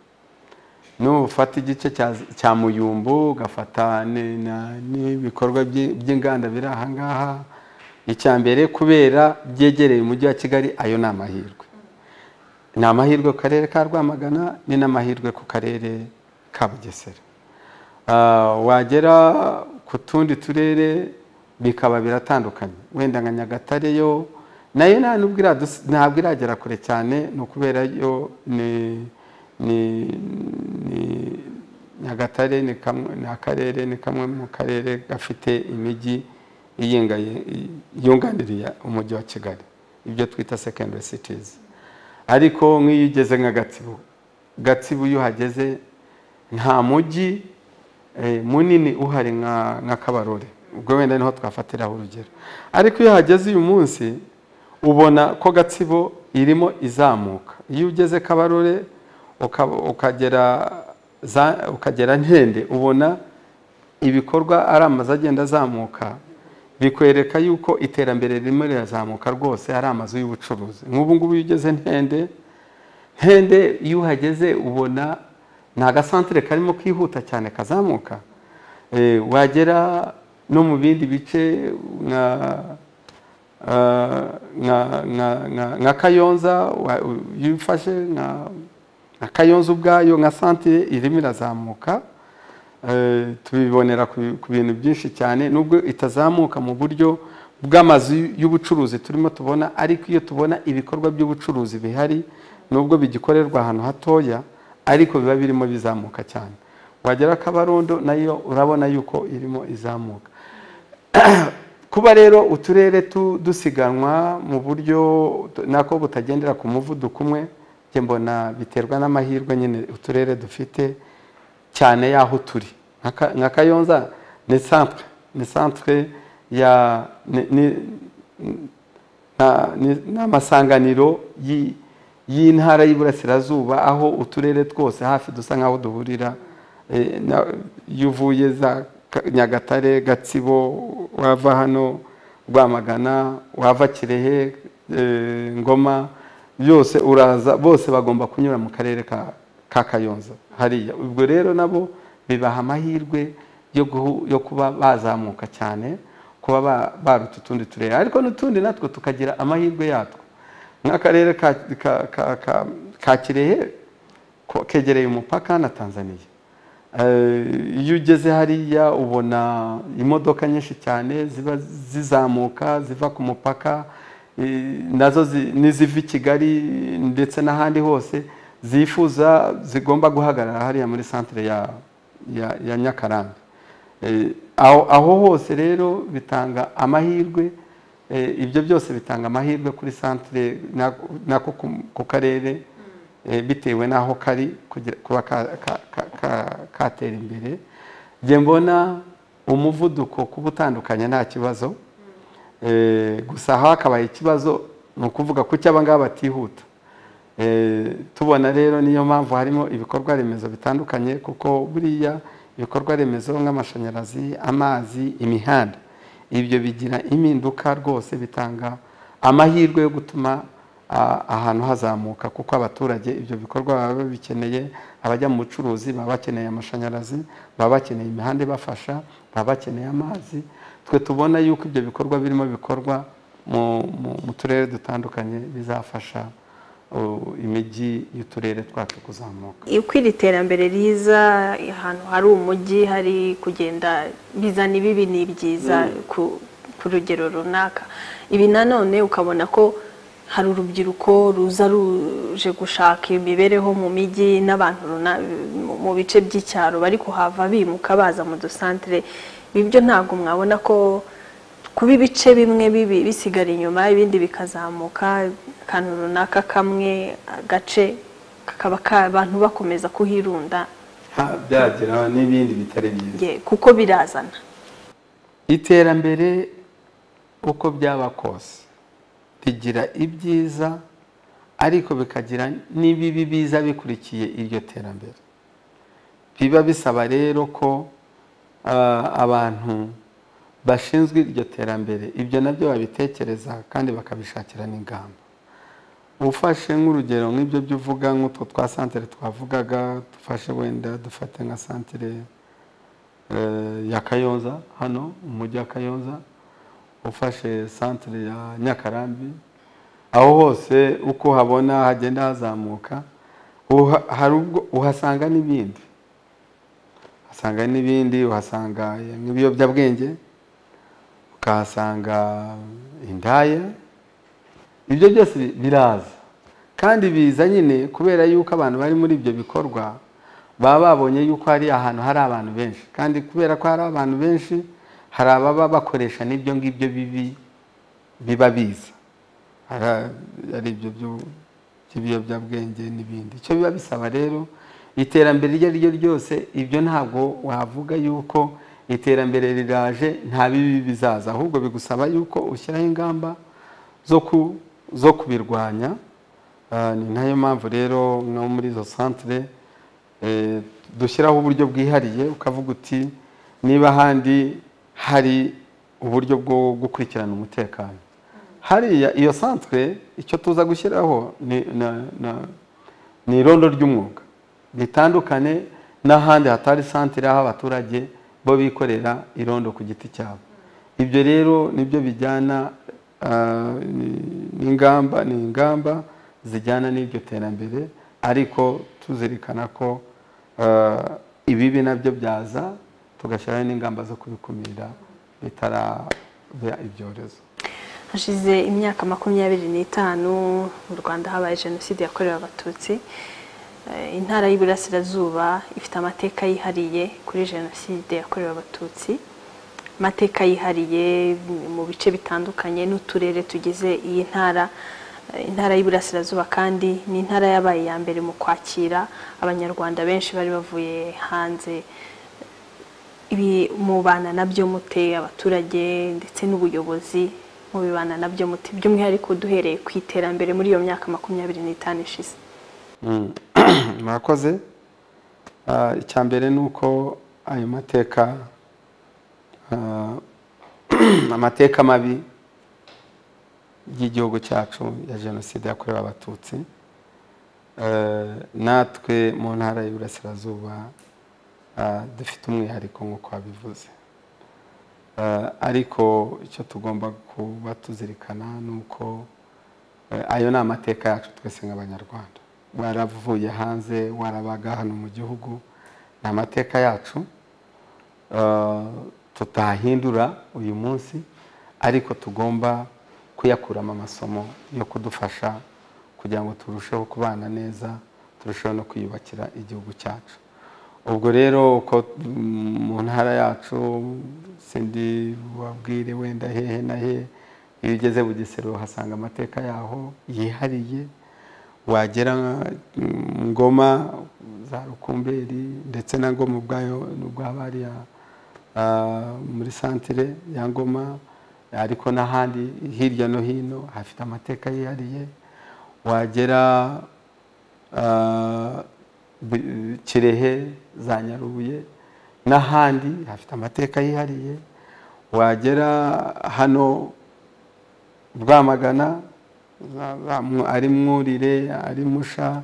Speaker 2: Nufata igice cya Muyumbu ugafata n'ibikorwa by'inganda biri aha ngaha, icyambere kubera byegereye umujyi wa Kigali, ayo ni amahirwe. Ni amahirwe ku karere ka Rwamagana, ni n'amahirwe ku karere ka Bugesera. Wagera ku tundi turere bikaba biratandukanye. Wenda nka Nyagatare yo nayo ntabwo iragera kure cyane, ni ukubera yo Nyagatare ni kamwe mu karere gafite imijyi yunganiriye umujyi wa Kigali, ibyo twita secondary cities. Ariko nk'iyo ugeze nka Gatsibo iyo uhageze nta mujyi munini uhari nka Kabarore, ubwo wenda niho twafatiraho urugero. Ariko iyo hageze uyu munsi ubona ko Gatsibo irimo izamuka. Iyo ugeze Kabarore ukagera Ntende, ubona ibikorwa ari amazu agenda azamuka, bikwereka yuko iterambere ririmo rirazamuka rwose, ari amazu y'ubucuruzi. Nk'ubu ngubu iyo ugeze Ntende iyo uhageze ubona ni agasantere karimo kihuta cyane kazamuka. Wagera no mu bindi bice nka Kayonza, iyo ufashe nka Kayonza ubwayo nka santere irimo irazamuka. Tubibonera ku bintu byinshi cyane, nubwo itazamuka mu buryo bw'amazu y'ubucuruzi turimo tubona, ariko iyo tubona ibikorwa by'ubucuruzi bihari, nubwo bigikorerwa ahantu hatoya, ariko biba birimo bizamuka cyane. Wagera Kabarondo nayo urabona yuko irimo izamuka. Kuba rero uturere dusiganwa mu buryo nako butagendera ku muvuduko umwe, njye mbona biterwa n'amahirwe nyine uturere dufite cyane yaho turi. Nka Kayonza ni centre ya n'amasanganiro y'intara y'Iburasirazuba, aho uturere twose hafi dusa nkaho duhurira. Iyo uvuye za Nyagatare, Gatsibo, wava hano Rwamagana, wava Kirehe, Ngoma, byose uraza, bose bagomba kunyura mu karere ka Kayonza hariya. Ubwo rero nabo bibaha amahirwe yo kuba bazamuka cyane, kuba baruta utundi turere. Ariko n'utundi natwo tukagira amahirwe yatwo. Nk'akarere ka Kirehe kegereye umupaka na Tanzania. Iyo ugeze hariya ubona imodoka nyinshi cyane ziba zizamuka ziva ku mupaka, nazo n'iziva i Kigali ndetse n'ahandi hose zifuza zigomba guhagarara hariya muri centre ya Nyakarambi. Aho hose rero bitanga amahirwe. Ibyo byose bitanga amahirwe kuri centre nako ku karere, bitewe n'aho kari kuba katera imbere. Njye mbona umuvuduko kuba utandukanye nta kibazo, gusa hakabaye ikibazo ni ukuvuga ko aba ngaba batihuta. Tubona rero niyo mpamvu harimo ibikorwa remezo bitandukanye, kuko buriya ibikorwa remezo nk'amashanyarazi, amazi, imihanda, ibyo bigira impinduka rwose, bitanga amahirwe yo gutuma ahantu hazamuka, kuko abaturage ibyo bikorwa baba babikeneye. Abajya mu bucuruzi baba bakeneye amashanyarazi, baba bakeneye imihanda ibafasha, baba bakeneye amazi. Twe tubona yuko ibyo bikorwa birimo bikorwa mu turere dutandukanye bizafasha imijyi y'uturere twacu kuzamuka.
Speaker 1: Uko iri terambere riza ahantu hari umujyi hari kugenda bizana ibibi n'ibyiza ku rugero runaka, ibi nanone ukabona ko hari urubyiruko ruza ruje gushaka imibereho mu mijyi n'abantu mu bice by'icyaro bari kuhava bimuka baza mu dusantere. Ibi byo ntabwo mwabona ko kuba ibice bimwe bisigara inyuma ibindi bikazamuka, akantu runaka kamwe agace kakaba abantu bakomeza kuhirunda,
Speaker 2: byagira n'ibindi bitari byiza
Speaker 1: kuko birazana
Speaker 2: iterambere uko byaba kose bigira ibyiza ariko bikagira n'ibibi biza bikurikiye iryo terambere. Biba bisaba rero ko abantu bashinzwe iryo terambere ibyo nabyo babitekereza kandi bakabishakira n'ingamba. Ufashe nk'urugero nk'ibyo byo uvuga nk'utwo twa santere twavugaga, dufashe wenda dufate nka santere ya Kayonza, hano umujyi wa Kayonza, ufashe santere ya Nyakarambi, aho hose uko habona hagenda hazamuka hari ubwo uhasanga n'ibindi, uhasanga nk'ibiyobyabwenge, ukahasanga indaya. Ibyo byose biraza kandi biza nyine kubera yuko abantu bari muri ibyo bikorwa baba babonye yuko hari ahantu hari abantu benshi, kandi kubera ko hari abantu benshi hari ababa bakoresha n'ibyo ngibyo bibi biba biza, ari ibyo by'ibiyobyabwenge n'ibindi. Icyo biba bisaba rero iterambere iryo ari ryo ryose, ibyo ntabwo wavuga yuko iterambere riraje nta bibi bizaza, ahubwo bigusaba yuko ushyiraho ingamba zo kubirwanya. Ni nayo mpamvu rero nko muri izo santere dushyiraho uburyo bwihariye, ukavuga uti niba ahandi hari uburyo bwo gukurikirana umutekano, hariya iyo santere icyo tuza gushyiraho ni irondo ry'umwuga bitandukane n'ahandi hatari santere aho abaturage bo bikorera irondo ku giti cyabo. Ibyo rero nibyo bijyana n'ingamba zijyana n'iryo terambere, ariko tuzirikana ko ibibi nabyo byaza, tugashyiraho n'ingamba zo kubikumira bitaraba ibyorezo.
Speaker 1: Hashize imyaka 25 mu Rwanda habaye jenoside yakorewe Abatutsi. Intara y'Iburasirazuba ifite amateka yihariye kuri jenoside yakorewe Abatutsi, amateka yihariye mu bice bitandukanye n'uturere tugize iyi ntara. Intara y'Iburasirazuba kandi ni intara yabaye ya mbere mu kwakira abanyarwanda benshi bari bavuye hanze. Ibi mubana nabyo mute, abaturage ndetse n'ubuyobozi mubibana nabyo mute, by'umwihariko duhereye ku iterambere muri iyo myaka 25 ishize?
Speaker 2: Murakoze. Icya mbere ni uko ayo amateka mabi y'igihugu cyacu ya jenoside yakorewe Abatutsi, natwe mu ntara y'Iburasirazuba dufite umwihariko nk'uko wabivuze. Ariko icyo tugomba kuba tuzirikana ni uko ayo ni amateka yacu twese nk'Abanyarwanda. Waravuye hanze, warabaga hano mu gihugu, ni amateka yacu tutahindura uyu munsi, ariko tugomba kuyakuramo amasomo yo kudufasha kugira ngo turusheho kubana neza, turusheho no kwiyubakira igihugu cyacu. Ubwo rero uko mu ntara yacu sindi wabwire wenda hehe na he, iyo ugeze Bugesera uhasanga amateka yaho yihariye, wagera Ngoma za Rukumberi ndetse na Ngoma ubwayo n'ubwabariya muri santere ya Ngoma, ariko n'ahandi hirya no hino hafite amateka yihariye. Wagera Kirehe za Nyarubuye n'ahandi hafite amateka yihariye. Wagera hano Rwamagana, ari Mwurire, ari Musha,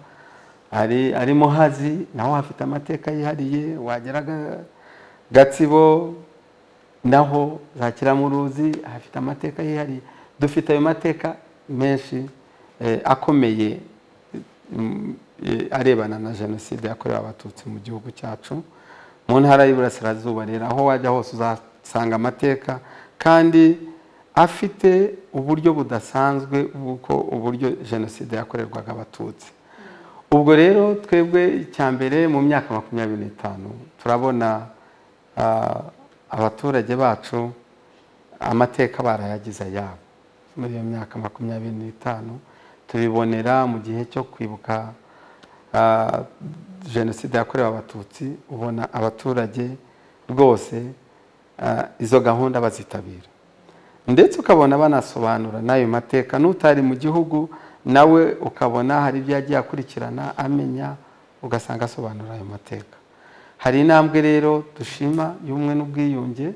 Speaker 2: ari Muhazi, naho hafite amateka yihariye. Wagera Gatsibo naho za Kiramuruzi hafite amateka yihariye. dufite ayo mateka menshi akomeye arebana na jenoside yakorewe abatutsi mu gihugu cyacu mu ntara y'Iburasirazuba. Rero aho wajya hose uzasanga amateka kandi afite uburyo budasanzwe bw'uko uburyo jenoside yakorerwaga abatutsi. Ubwo rero twebwe icyambere mu myaka 25 turabona abaturage bacu amateka barayagize yabo. Muri iyo myaka 25 tubibonera mu gihe cyo kwibuka jenoside yakorewe abatutsi, ubona abaturage rwose izo gahunda bazitabira, ndetse ukabona banasobanura n'ayo mateka. N'utari mu gihugu nawe ukabona hari ibyo yagiye akurikirana amenya, ugasanga asobanura ayo mateka. Hari intambwe rero dushima y'ubumwe n'ubwiyunge,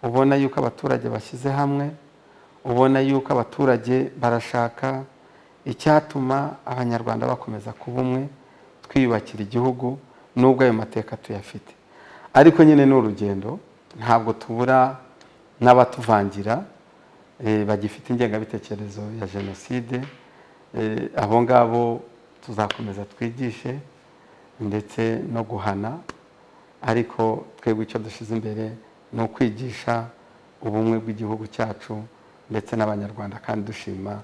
Speaker 2: ubona yuko abaturage bashyize hamwe, ubona yuko abaturage barashaka icyatuma abanyarwanda bakomeza kuba umwe, twiyubakira igihugu nubwo ayo mateka tuyafite. Ariko nyine n'urugendo, ntabwo tubura n'abatuvangira bagifite ingengabitekerezo ya jenoside. Abo ngabo tuzakomeza twigishe ndetse no guhana, ariko twebwe icyo dushyize imbere ni ukwigisha ubumwe bw'igihugu cyacu ndetse n'abanyarwanda, kandi dushima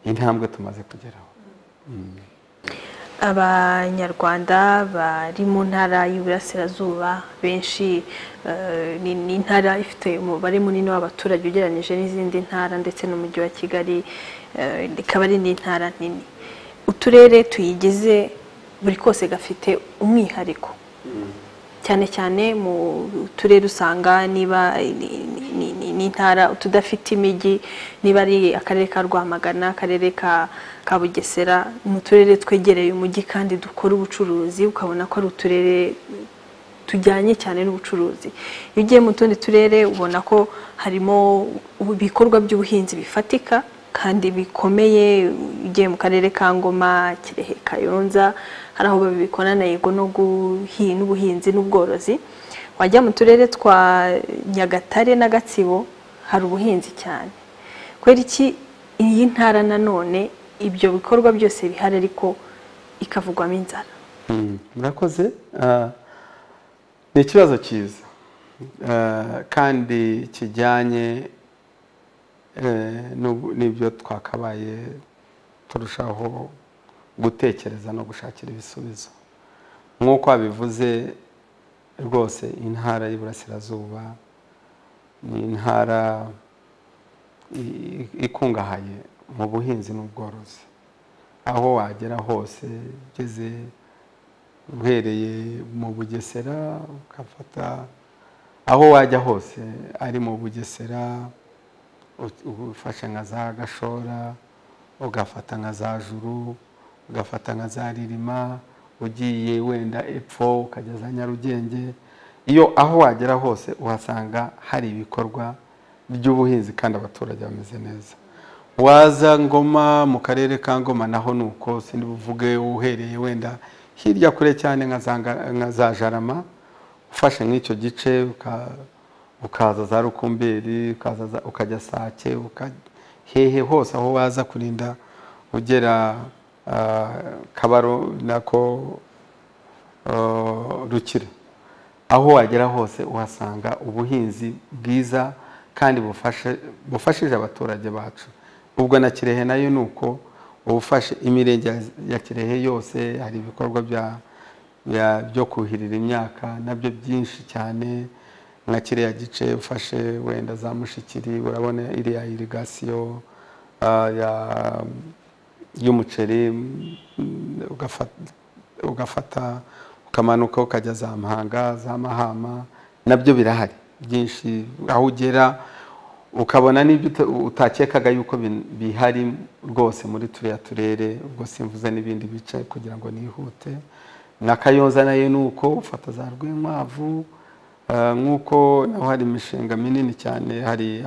Speaker 2: intambwe tumaze kugeraho.
Speaker 1: Abanyarwanda bari mu ntara y'Iburasirazuba benshi ni intara ifite umubare munini w'abaturage ugereranyije n'izindi ntara, ndetse n'umujyi wa Kigali ikaba ari n'intara nini. Uturere tuyigize buri kose gafite umwihariko, cyane cyane mu turere usanga niba n'intara tudafite imijyi, niba ari akarere ka Rwamagana, akarere ka Bugesera, mu turere twegereye umujyi kandi dukora ubucuruzi, ukabona ko ari uturere tujyanye cyane n'ubucuruzi. Iyo ugiye mu tundi turere ubona ko harimo ibikorwa by'ubuhinzi bifatika kandi bikomeye. Ugiye mu karere ka Ngoma, Kirehe, Kayonza, hari aho babikorana yego n'ubuhinzi n'ubworozi. Wajya mu turere twa Nyagatare na Gatsibo hari ubuhinzi cyane. Kwera iki iyi ntara nanone ibyo bikorwa byose bihari ariko ikavugwamo inzara?
Speaker 2: Murakoze. Ni ikibazo cyiza kandi kijyanye n'ibyo twakabaye turushaho gutekereza no gushakira ibisubizo. Nk'uko wabivuze rwose, intara y'Iburasirazuba ni intara ikungahaye mu buhinzi n'ubworozi. Aho wagera hose, ugeze uhereye mu Bugesera ukafata aho wajya hose, ari mu Bugesera ufashe nka za Gashora, ugafata nka za Juru, ugafata nka za Ririma, ugiye wenda epfo ukageza Nyarugenge. Iyo aho wagera hose uhasanga hari ibikorwa by'ubuhinzi kandi abaturage bameze neza. Waza Ngoma, mu karere ka Ngoma naho nuko, sindi buvuge uhereye wenda hirya kure cyane nka za Jarama, ufashe nk'icyo gice ukaza za Rukumberi, ukajya Sake, hehe hose aho waza kurinda ugera Kabaro nako Rukire. Aho wagera hose uhasanga ubuhinzi bwiza kandi bufashije abaturage bacu. Ubwo na Kirehe nayo nuko, ubufashe imirenge ya Kirehe yose hari ibikorwa byo kuhirira imyaka nabyo byinshi cyane. Nka kiriya gice ufashe wenda za Mushikiri, urabona iriya irigasiyo y'umuceri, ugafata ukamanuka ukajya za Muhanga, za Mahama, nabyo birahari byinshi. Aho ugera ukabona n'ibyo utakekaga yuko bihari rwose muri turiya turere. Ubwo simvuze n'ibindi bice kugira ngo nihute. Na Kayonza nayo nuko, ufata za Rwinkwavu, nk'uko naho hari imishinga minini cyane. Hari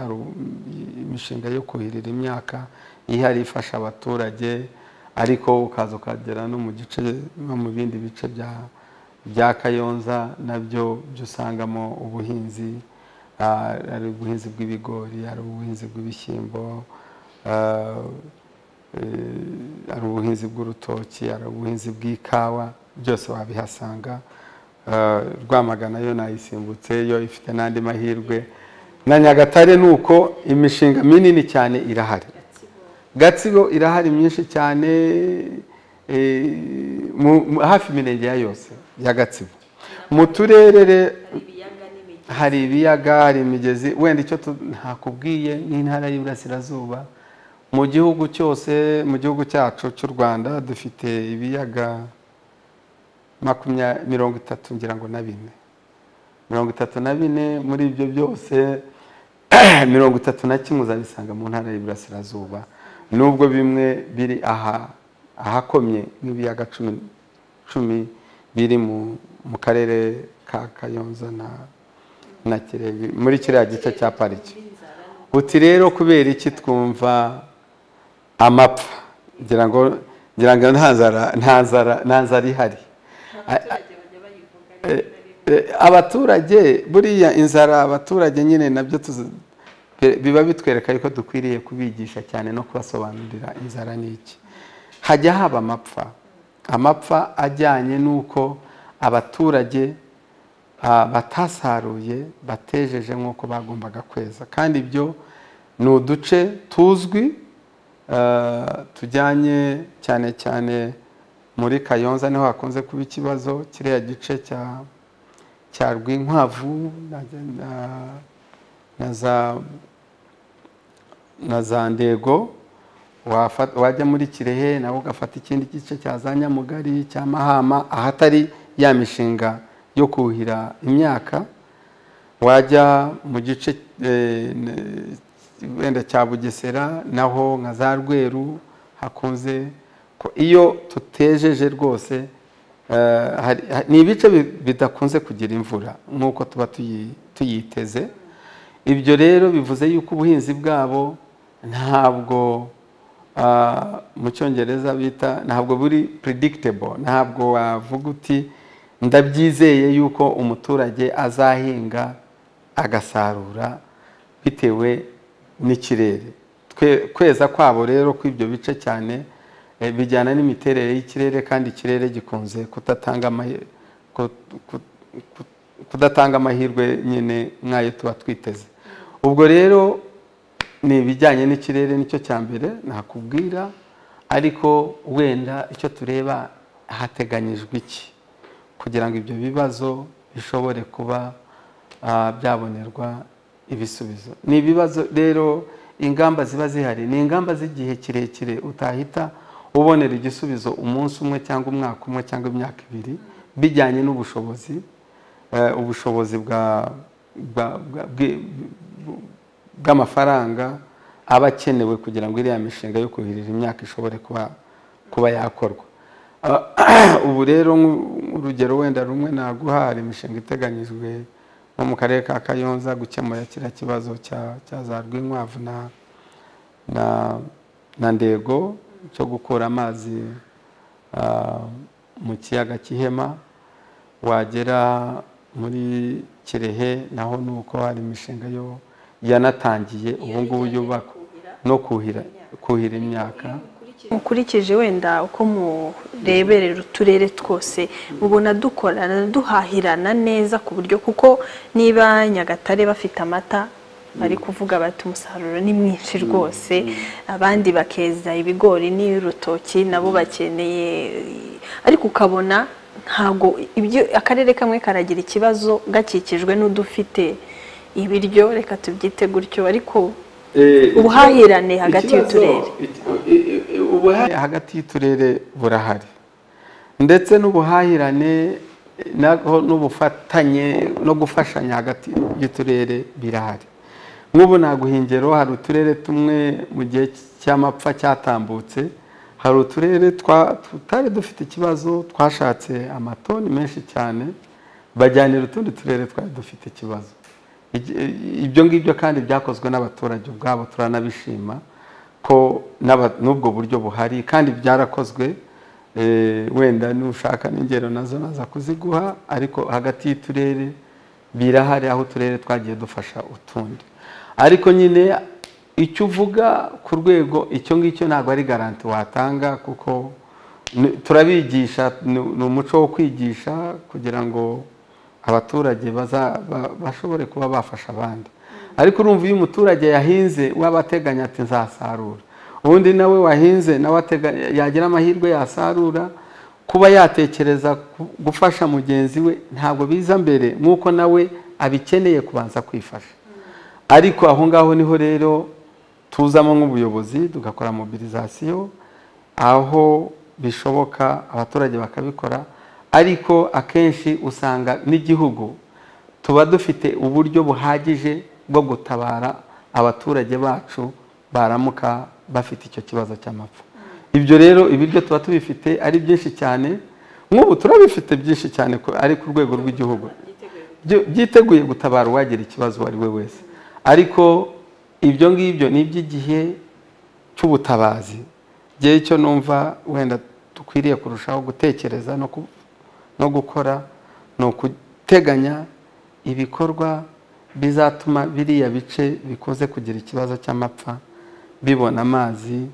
Speaker 2: imishinga yo kuhirira imyaka ihari ifasha abaturage, ariko ukaza ukagera no mu gice no mu bindi bice bya Kayonza nabyo byusangamo ubuhinzi. Hari ubuhinzi bw'ibigori, hari ubuhinzi bw'ibishyimbo, ari ubuhinzi bw'urutoki, ari ubuhinzi bw'ikawa, byose wabihasanga. Rwamagana yo nayisimbutse, yo ifite n'andi mahirwe. Na Nyagatare nuko imishinga minini cyane irahari. Gatsibo irahari myinshi cyane, hafi imirenge yose ya Gatsibo. Mu turere hari ibiyaga, hari imigezi. Wenda icyo ntakubwiye nk'intara y'Iburasirazuba, mu gihugu cyose, mu gihugu cyacu cy'u Rwanda dufite ibiyaga 34 ngira ngo na 34. Muri ibyo byose 31 uzabisanga mu ntara y'Iburasirazuba, nubwo bimwe biri ahakomye nk'ibiyaga 10 biri mu karere ka Kayonza na Kirehe, muri kiriya gice cya pariki. Uti rero kubera iki twumva amapfa? Ngira ngo ntanzara ihari. Abaturage buriya inzara, abaturage nyine nabyo biba bitwereka yuko dukwiriye kubigisha cyane no kubasobanurira inzara n'iki. Hajya haba amapfa ajyanye n'uko abaturage batasaruye, batejeje nk'uko bagombaga kweza, kandi ibyo ni uduce tuzwi tujyanye cyane cyane muri Kayonza, niho hakunze kuba ikibazo. Kiriya gice cya Rwinkwavu na za Ndego, wajya muri Kirehe nawe ugafata ikindi gice cya za Nyamugari, cya Mahama, ahatari ya mishinga yo kuhira imyaka. Wajya mu gice wenda cya Bugesera, naho nka za Rweru hakunze ko iyo tutejeje rwose, ni ibice bidakunze kugira imvura nk'uko tuba tuyiteze. Ibyo rero bivuze yuko ubuhinzi bwabo ntabwo, mu Cyongereza bita, ntabwo buri predictable. Ntabwo wavuga uti ndabyizeye yuko umuturage azahinga agasarura bitewe n'ikirere. Kweza kwabo rero kw'ibyo bice cyane bijyana n'imiterere y'ikirere, kandi ikirere gikunze kudatanga amahirwe nyine nk'ayo tuba twiteze. Ubwo rero ni ibijyanye n'ikirere, nicyo cya mbere nakubwira. Ariko wenda icyo tureba, hateganyijwe iki kugira ngo ibyo bibazo bishobore kuba byabonerwa ibisubizo. Ni ibibazo rero, ingamba ziba zihari ni ingamba z'igihe kirekire, utahita ubonera igisubizo umunsi umwe cyangwa umwaka umwe cyangwa imyaka 2, bijyanye n'ubushobozi, ubushobozi bw'amafaranga aba akenewe kugira ngo iriya mishinga yo kuhirira imyaka ishobore kuba yakorwa. Ubu rero urugero wenda rumwe naguha, hari imishinga iteganyijwe nko mu karere ka Kayonza gukemura kiriya kibazo cya za Rwinkwavu na Ndego, cyo gukura amazi mu kiyaga cy'Ihema. Wagera muri Kirehe naho nuko hari imishinga yo yanatangiye ubu ngubu yubaka no kuhira imyaka.
Speaker 1: Mukurikije wenda uko mureberera uturere twose, mubona dukorana duhahirana neza ku buryo, kuko niba Nyagatare bafite amata bari kuvuga bati umusaruro ni mwinshi rwose, abandi bakeza ibigori n'urutoki nabo bakeneye, ariko ukabona ntago ibyo akarere kamwe karagira ikibazo gakikijwe n'udufite ibiryo, reka tubyite gutyo. Ariko ubuhahirane hagati y'uturere,
Speaker 2: hagati y'uturere burahari, ndetse n'ubuhahirane n'ubufatanye no gufashanya hagati y'uturere birahari. Nk'ubu naguha ingero, hari uturere tumwe mu gihe cy'amapfa cyatambutse, hari uturere tutari dufite ikibazo, twashatse amatoni menshi cyane bajyanira utundi turere twari dufite ikibazo. Ibyo ngibyo kandi byakozwe n'abaturage ubwabo, turanabishima ko n'ubwo buryo buhari kandi byarakozwe. Wenda nushaka n'ingero nazo naza kuziguha, ariko hagati y'uturere birahari, aho uturere twagiye dufasha utundi. Ariko nyine icyo uvuga ku rwego icyo ngicyo ntabwo ari garanti watanga, kuko turabigisha, ni umuco wo kwigisha kugira ngo abaturage bashobore kuba bafasha abandi. Ariko urumva iyo umuturage yahinze wabateganya ati nzasarura, ubundi nawe wahinze nawe yagira amahirwe yasarura, kuba yatekereza gufasha mugenzi we ntabwo biza mbere nk'uko nawe abikeneye kubanza kwifasha. Ariko aho ngaho niho rero tuzamo nk'ubuyobozi tugakora mobilisation aho bishoboka abaturage bakabikora. Ariko akenshi usanga n'igihugu tuba dufite uburyo buhagije bwo gutabara abaturage bacu baramuka bafite icyo kibazo cy'amapfa. Ibyo rero ibiryo tuba tubifite ari byinshi cyane, nk'ubu turabifite byinshi cyane ari ku rwego rw'igihugu byiteguye gutabara uwagira ikibazo ari we wese. Ariko ibyo ngibyo ni iby'igihe cy'ubutabazi. Gihe icyo numva wenda dukwiriye kurushaho gutekereza no gukora no guteganya ibikorwa bizatuma biriya bice bikoze kugira ikibazo cy'amapfa bibona amazi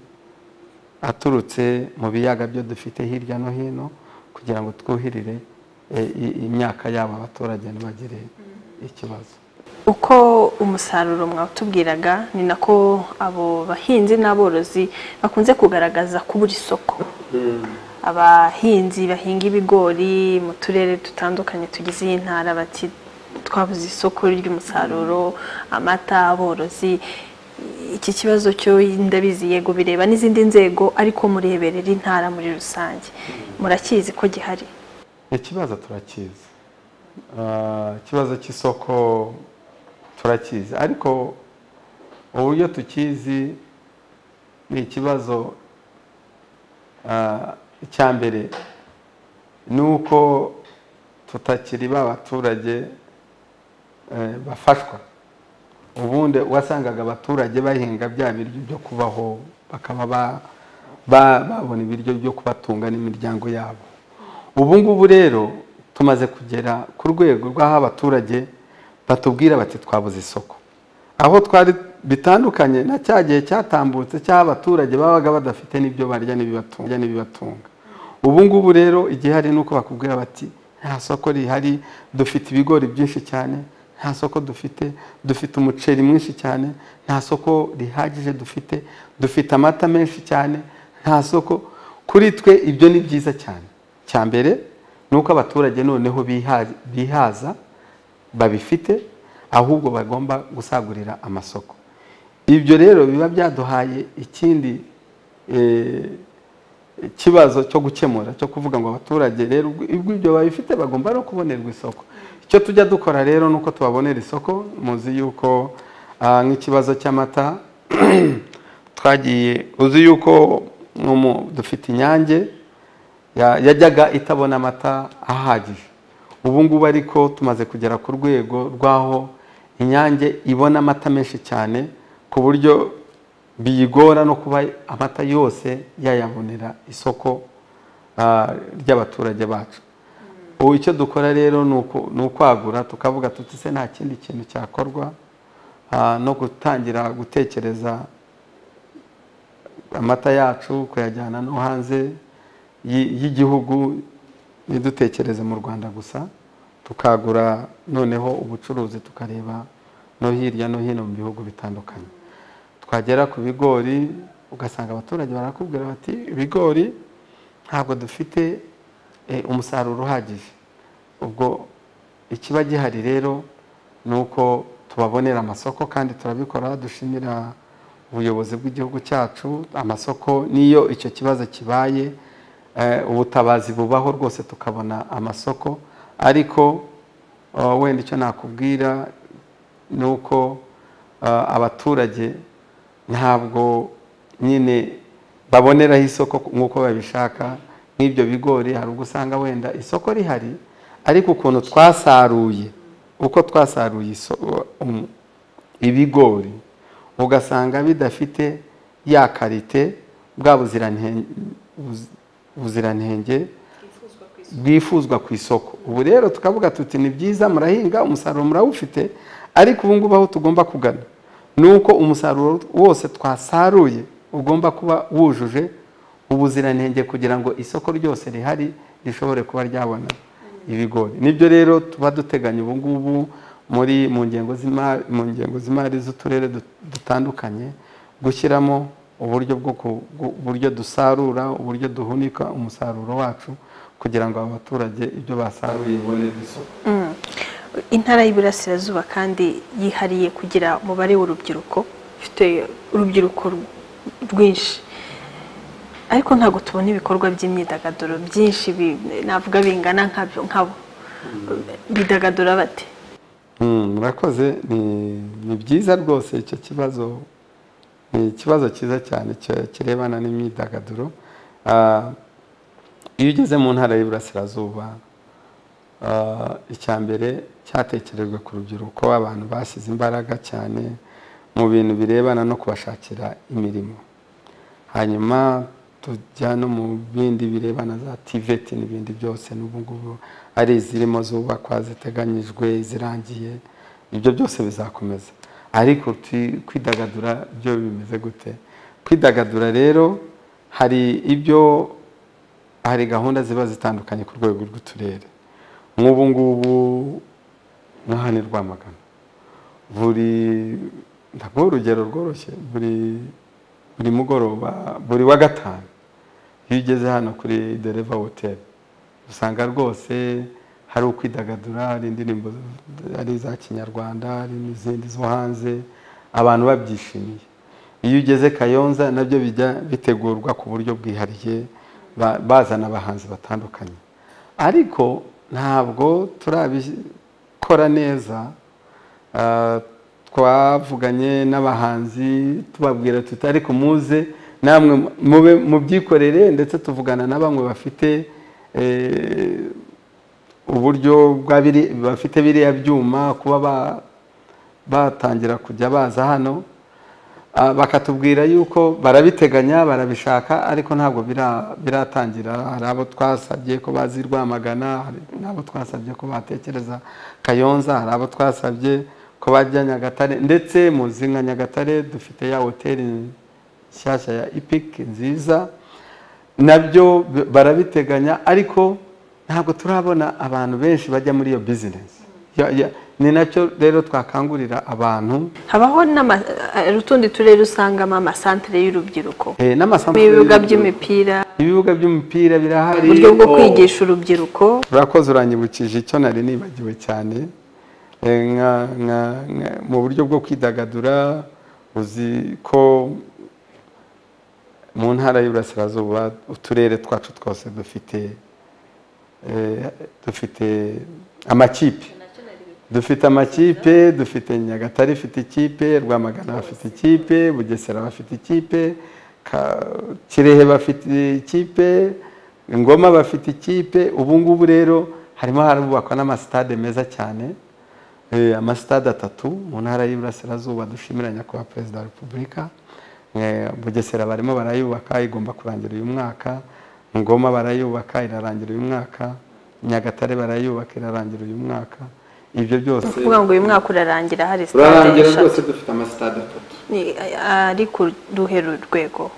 Speaker 2: aturutse mu biyaga byo dufite hirya no hino, kugira ngo twuhirire imyaka yabo abaturage ntibagire ikibazo.
Speaker 1: Uko umusaruro mwatubwiraga ni nako abo bahinzi n'aborozi bakunze kugaragaza kubura isoko. Abahinzi bahinga ibigori mu turere dutandukanye tugize iyi ntara bati twabuze isoko ry'umusaruro, amata. Aborozi iki kibazo cyo ndabizi yego bireba n'izindi nzego, ariko mureberera intara muri rusange murakizi ko gihari?
Speaker 2: Ikibazo turakizi, ikibazo cy'isoko turakizi, ariko uburyo tukizi ni ikibazo icya mbere ni uko tutakiri baturage bafashwa. Ubundi wasangaga abaturage bahinga bya biryo byo kubaho, bakaba babona ibiryo byo kubatunga n'imiryango yabo. Ubu ngubu rero tumaze kugera ku rwego rw'aho abaturage batubwira bati twabuze isoko, aho twari bitandukanye na cya gihe cyatambutse cy'aho abaturage babaga badafite n'ibyo barya n'ibibatunga. Ubu ngubu rero igihari nuko bakubwira bati nta soko rihari, dufite ibigori byinshi cyane, nta soko dufite umuceri mwinshi cyane, nta soko rihagije dufite amata menshi cyane, nta soko. Kuri twe ibyo ni byiza cyane. Cya mbere nuko abaturage noneho bihaza babifite, ahubwo bagomba gusagurira amasoko. Ibyo rero biba byaduhaye ikindi kibazo cyo gukemura, cyo kuvuga ngo abaturage rero ibyo babifite bagomba no kubonerwa isoko. Icyo tujya dukora rero nuko tubabonera isoko. Muzi yuko nk'ikibazo cy'amata twagiye, uzi yuko dufite Inyange yajyaga itabona amata ahagije. Ubu ngubu ariko tumaze kugera ku rwego rw'aho Inyange ibona amata menshi cyane, ku buryo biyigora no kuba amata yose yayabonera isoko ry'abaturage bacu. Ubu icyo dukora rero ni ukwagura, tukavuga tuti se nta kindi kintu cyakorwa, no gutangira gutekereza amata yacu kuyajyana no hanze y'igihugu, ntidutekereze mu Rwanda gusa, tukagura noneho ubucuruzi tukareba no hirya no hino mu bihugu bitandukanye. Twagera ku bigori ugasanga abaturage barakubwira bati ibigori ntabwo dufite umusaruro uhagije. Ubwo ikiba gihari rero ni uko tubabonera amasoko, kandi turabikora dushimira ubuyobozi bw'igihugu cyacu. Amasoko niyo icyo kibazo kibaye, ubutabazi bubaho rwose tukabona amasoko. Ariko wenda icyo nakubwira ni uko abaturage ntabwo nyine baboneraho isoko nk'uko babishaka. Nk'ibyo bigori hari ubwo usanga wenda isoko rihari, ariko ukuntu twasaruye, uko twasaruye ibigori ugasanga bidafite ya karite, bwa buziranenge bwifuzwa ku isoko. Ubu rero tukavuga tuti ni byiza murahinga, umusaruro murawufite, ariko ubu ngubu aho tugomba kugana nuko umusaruro wose twasaruye ugomba kuba wujuje ubuziranenge kugira ngo isoko ryose rihari rishobore kuba ryabona ibigori. Nibyo rero tuba duteganya ubu ngubu mu ngengo z'imari z'uturere dutandukanye, gushyiramo uburyo dusarura, uburyo duhunika umusaruro wacu kugira ngo abaturage ibyo basaruye bibone isoko.
Speaker 1: Intara y'Iburasirazuba kandi yihariye kugira umubare w'urubyiruko, ifite urubyiruko rwinshi, ariko ntabwo tubona ibikorwa by'imyidagaduro byinshi navuga bingana nkabo. Bidagadura bate?
Speaker 2: Murakoze, ni byiza rwose icyo kibazo, ni ikibazo cyiza cyane kirebana n'imyidagaduro. Iyo ugeze mu ntara y'Iburasirazuba, icya mbere cyatekerejwe ku rubyiruko, abantu bashyize imbaraga cyane mu bintu birebana no kubashakira imirimo. Hanyuma tujya no mu bindi birebana za TVET n'ibindi byose, n'ubu ngubu ari izirimo zubakwa, ziteganyijwe, zirangiye, ibyo byose bizakomeza. Ariko kwidagadura byo bimeze gute? Kwidagadura rero hari gahunda ziba zitandukanye ku rwego rw'uturere. Nk'ubu ngubu nk'ahani Rwamagana, ndaguha urugero rworoshye, buri mugoroba, buri wa gatanu, iyo ugeze hano kuri The River Hotel, usanga rwose hari ukwidagadura, hari indirimbo ari iza Kinyarwanda, hari n'izindi zo hanze, abantu babyishimiye. Iyo ugeze Kayonza, nabyo bijya bitegurwa ku buryo bwihariye, bazana abahanzi batandukanye. Ariko ntabwo turabikora neza. Twavuganye n'abahanzi tubabwira tuti ariko muze namwe mube mubyikorere, ndetse tuvugana na bamwe bafite uburyo bafite biriya byuma, kuba batangira kujya baza hano, bakatubwira yuko barabiteganya, barabishaka, ariko ntabwo biratangira. Hari abo twasabye ko bazi Rwamagana, hari n'abo twasabye ko batekereza Kayonza, hari abo twasabye ko bajya Nyagatare, ndetse muzi nka Nyagatare dufite ya hoteli nshyashya ya Epic nziza, nabyo barabiteganya, ariko ntabwo turabona abantu benshi bajya muri iyo business. Ni nacyo rero twakangurira abantu.
Speaker 1: Habaho n'utundi turere usangamo amasantere y'urubyiruko, ibibuga by'imipira birahari, uburyo bwo kwigisha urubyiruko.
Speaker 2: Urakoze, uranyibukije icyo nari nibagiwe cyane. Mu buryo bwo kwidagadura, uzi ko mu ntara y'Iburasirazuba uturere twacu twose dufite amakipe. Dufite amakipe, dufite Nyagatare ifite ikipe, Rwamagana bafite ikipe, Bugesera bafite ikipe, Kirehe bafite ikipe, Ngoma bafite ikipe. Ubu ngubu rero harimo harubakwa n'amasitade meza cyane, amasitade 3 mu ntara y'Iburasirazuba dushimira nyakubahwa Perezida wa Repubulika. Bugesera barimo barayubaka, igomba kurangira uyu mwaka. Ngoma barayubaka, irarangira uyu mwaka. Nyagatare barayubaka, irarangira uyu mwaka. Ibyo byose
Speaker 1: kuvuga ngo uyu mwaka urarangira hari
Speaker 2: stade rwose dufite amasitade
Speaker 1: 3. Ari ku ruhero rwego.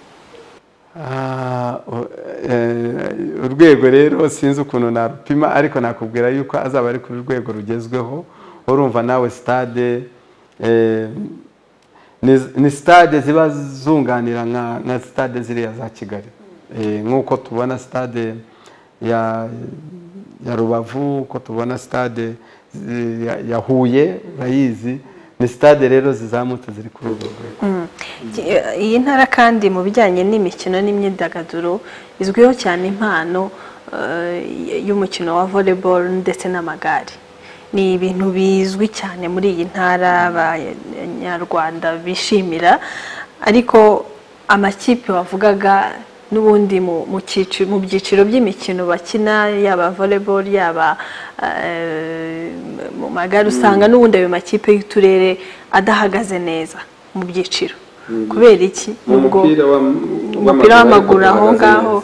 Speaker 2: Urwego rero sinzi ukuntu narupima, ariko nakubwira yuko azaba ari ku rwego rugezweho. Urumva nawe stade ni stade ziba zunganira nka stade ziriya za Kigali, nk'uko tubona stade ya Rubavu, uko tubona stade ya Huye, urayizi. Ni stade rero zizamutse ziri kuri urwo rwego.
Speaker 1: Iyi ntara kandi mu bijyanye n'imikino n'imyidagaduro izwiho cyane impano y'umukino wa volleyball ndetse n'amagare. Ni ibintu bizwi cyane muri iyi ntara, abanyarwanda bishimira. Ariko amakipe wavugaga n'ubundi mu byiciro by'imikino bakina, yaba volleyball yaba mu magare, usanga n'ubundi ayo makipe y'uturere adahagaze neza mu byiciro. Kubera iki? Nubwo umupira w'amaguru aho ngaho,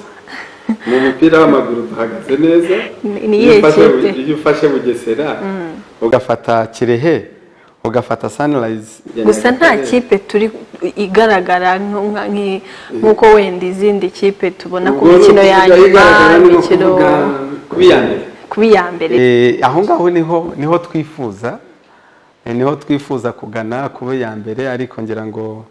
Speaker 2: mu mupira w'amaguru duhagaze neza. Iyo ufashe Bugesera ugafata Kirehe ugafata Sunrise
Speaker 1: gusa nta kipe turi igaragara nk'uko wenda izindi kipe tubona ku mikino ya nyuma imikino kuba iya mbere
Speaker 2: aho ngaho niho twifuza kugana kuba iya mbere ariko ngira ngo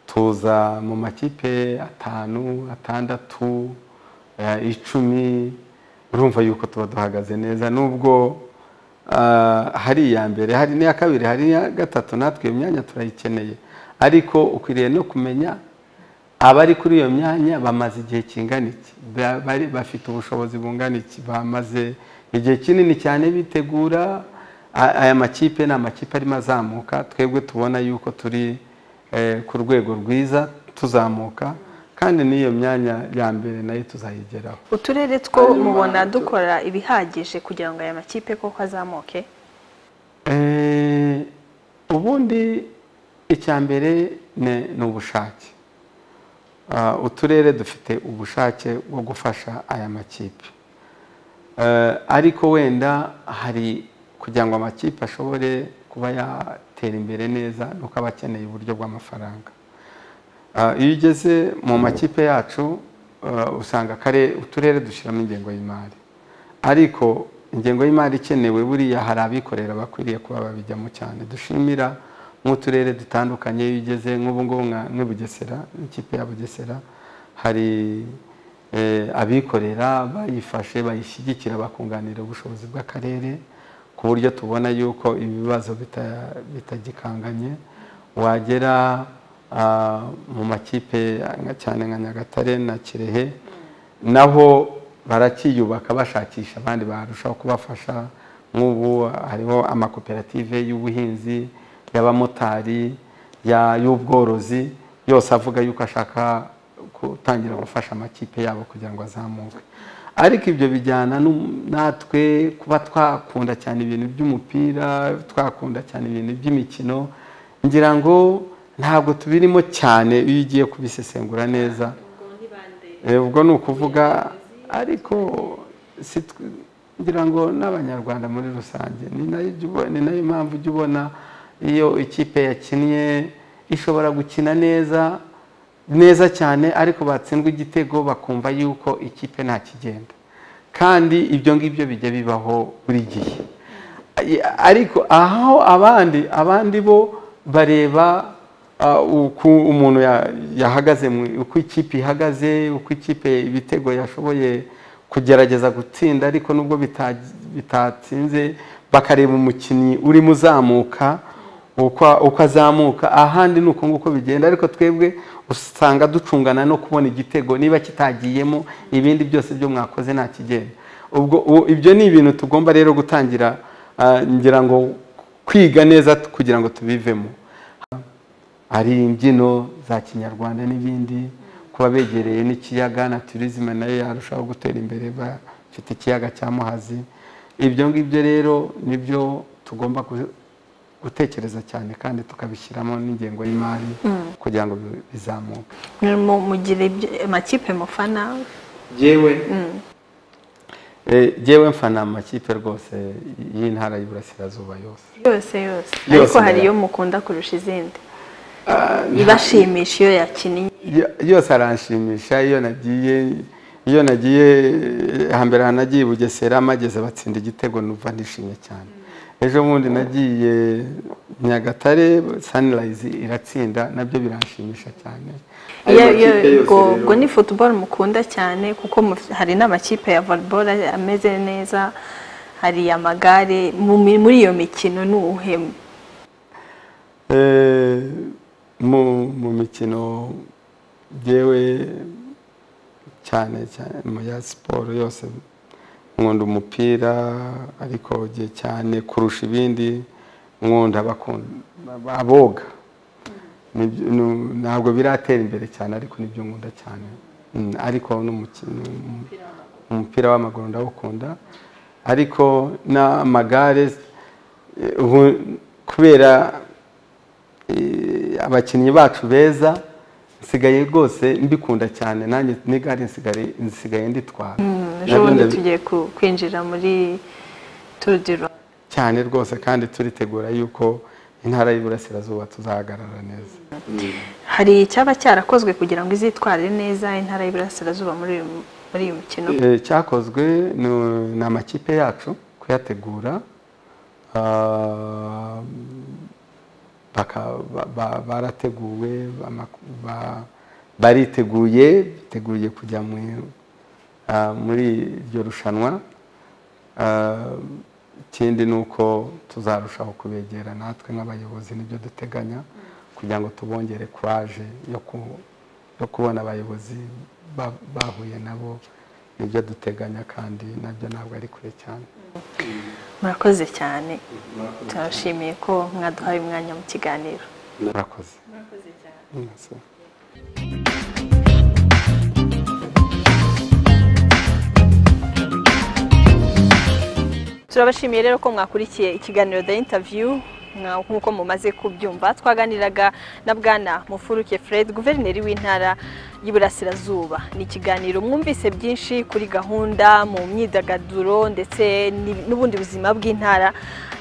Speaker 2: tuza mu makipe 5, 6, 10 urumva yuko tuba duhagaze neza nubwo hari iya mbere hari n'iya kabiri hari n'iya gatatu natwe iyo myanya turayikeneye ariko ukwiriye no kumenya abari kuri iyo myanya bamaze igihe kingana iki bafite ubushobozi bungana iki bamaze igihe kinini cyane bitegura aya makipe ni amakipe arimo azamuka twebwe tubona yuko turi ku rwego rwiza tuzamuka kandi n'iyo myanya ya mbere nayo tuzayigeraho.
Speaker 1: Uturere two mubona dukora ibihagije kugira ngo aya makipe koko azamuke?
Speaker 2: Ubundi icya mbere ni ubushake. Uturere dufite ubushake bwo gufasha aya makipe, ariko wenda hari kugira ngo amakipe ashobore kuba yatera imbere neza nuko aba akeneye uburyo bw'amafaranga. Iyo ugeze mu makipe yacu usanga uturere dushyiramo ingengo y'imari, ariko ingengo y'imari ikenewe buriya hari abikorera bakwiriye kuba babijyamo cyane. Dushimira nk'uturere dutandukanye, iyo ugeze nk'ubu ngubu nka Bugesera, ikipe ya Bugesera hari abikorera bayifashe bayishyigikira bakunganira ubushobozi bw'akarere ku buryo tubona yuko ibibazo bitagikanganye. Wagera mu makipe cyane nka Nyagatare na Kirehe naho barakiyubaka bashakisha abandi barushaho kubafasha. Nk'ubu hariho amakoperative y'ubuhinzi, y'abamotari, y'ubworozi, yose avuga yuko ashaka gutangira gufasha amakipe yabo kugira ngo azamuke. Ariko ibyo bijyana natwe kuba twakunda cyane ibintu by'umupira, twakunda cyane ibintu by'imikino, ngira ngo ntabwo tubirimo cyane iyo ugiye kubisesengura neza. Ubwo ni ukuvuga, ariko ngira ngo n'abanyarwanda muri rusange ni nayo mpamvu ujya ubona iyo ikipe yakinnye ishobora gukina neza cyane ariko batsindwa igitego bakumva yuko ikipe nta kigenda, kandi ibyo ngibyo bijya bibaho buri gihe. Ariko aho abandi bo bareba uko umuntu yahagaze, uko ikipe ihagaze, uko ikipe ibitego yashoboye kugerageza gutsinda, ariko nubwo bitatsinze bakareba umukinnyi urimo uzamuka uko azamuka. Ahandi ni uko nguko bigenda, ariko twebwe usanga ducungana no kubona igitego. Niba kitagiyemo ibindi byose byo mwakoze nta kigenda. Ubwo ibyo ni ibintu tugomba rero gutangira ngira ngo kwiga neza kugira ngo tubivemo. Hari imbyino za kinyarwanda n'ibindi, kuba begereye n'ikiyaga na tourisme nayo yarushaho gutera imbere, bafite ikiyaga cya Muhazi. Ibyo ngibyo rero nibyo tugomba gutekereza cyane kandi tukabishyiramo n'ingengo y'imari kugira ngo bizamuke.
Speaker 1: Mugire amakipe mufana?
Speaker 2: Jewe mfana amakipe rwose y'intara y'Iburasirazuba yose.
Speaker 1: Ariko hari iyo mukunda kurusha izindi ibashimisha iyo yakinnye?
Speaker 2: Yose aranshimisha. Iyo nagiye hambere hanagiye Bugesera mageze batsinda igitego numva ndishimye cyane. Ejo bundi nagiye Nyagatare Sunrise iratsinda, nabyo biranshimisha cyane.
Speaker 1: Ubwo ni football mukunda cyane, kuko hari n'amakipe ya volleyball ameze neza, hari amagare. Muri iyo mikino ni uwuhe?
Speaker 2: Mu mikino jewe cyane mu ya siporo yose nkunda umupira, ariko giye cyane kurusha ibindi nkunda aboga. Ntabwo biratera imbere cyane ariko nibyo nkunda cyane. Ariko umupira w'amaguru ndawukunda, ariko n'amagare kubera abakinnyi bacu beza nsigaye rwose mbikunda cyane. Nanjye n'igare nsigaye nditwara.
Speaker 1: Ejo bundi tugiye kwinjira muri Tour du Rwanda
Speaker 2: cyane rwose kandi turitegura yuko intara y'Iburasirazuba tuzahagarara neza.
Speaker 1: Hari icyaba cyarakozwe kugira ngo izitware neza intara y'Iburasirazuba muri uyu mukino?
Speaker 2: Cyakozwe ni amakipe yacu kuyategura, barateguwe, biteguye kujya muri iryo rushanwa. Ikindi ni uko tuzarushaho kubegera natwe nk'abayobozi, nibyo duteganya kugira ngo tubongere courage yo kubona abayobozi bahuye nabo, nibyo duteganya kandi nabyo ntabwo ari kure cyane.
Speaker 1: Murakoze cyane, turashimiye ko mwaduhaye umwanya mu kiganiro.
Speaker 2: Murakoze cyane.
Speaker 1: Turabashimiye rero ko mwakurikiye ikiganiro The Interview. Nk'uko mumaze kubyumva, twaganiraga na Bwana Mufuruke Fred, guverineri w'intara y'Iburasirazuba. Ni ikiganiro mwumvise byinshi kuri gahunda mu myidagaduro ndetse n'ubundi buzima bw'intara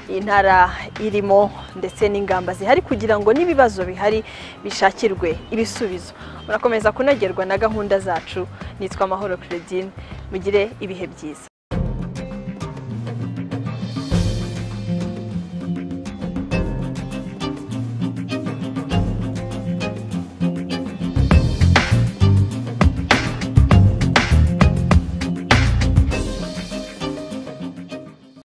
Speaker 1: intara irimo, ndetse n'ingamba zihari kugira ngo n'ibibazo bihari bishakirwe ibisubizo. Murakomeza kunagerwa na gahunda zacu. Nitwa Mahoro Claudine, mugire ibihe byiza.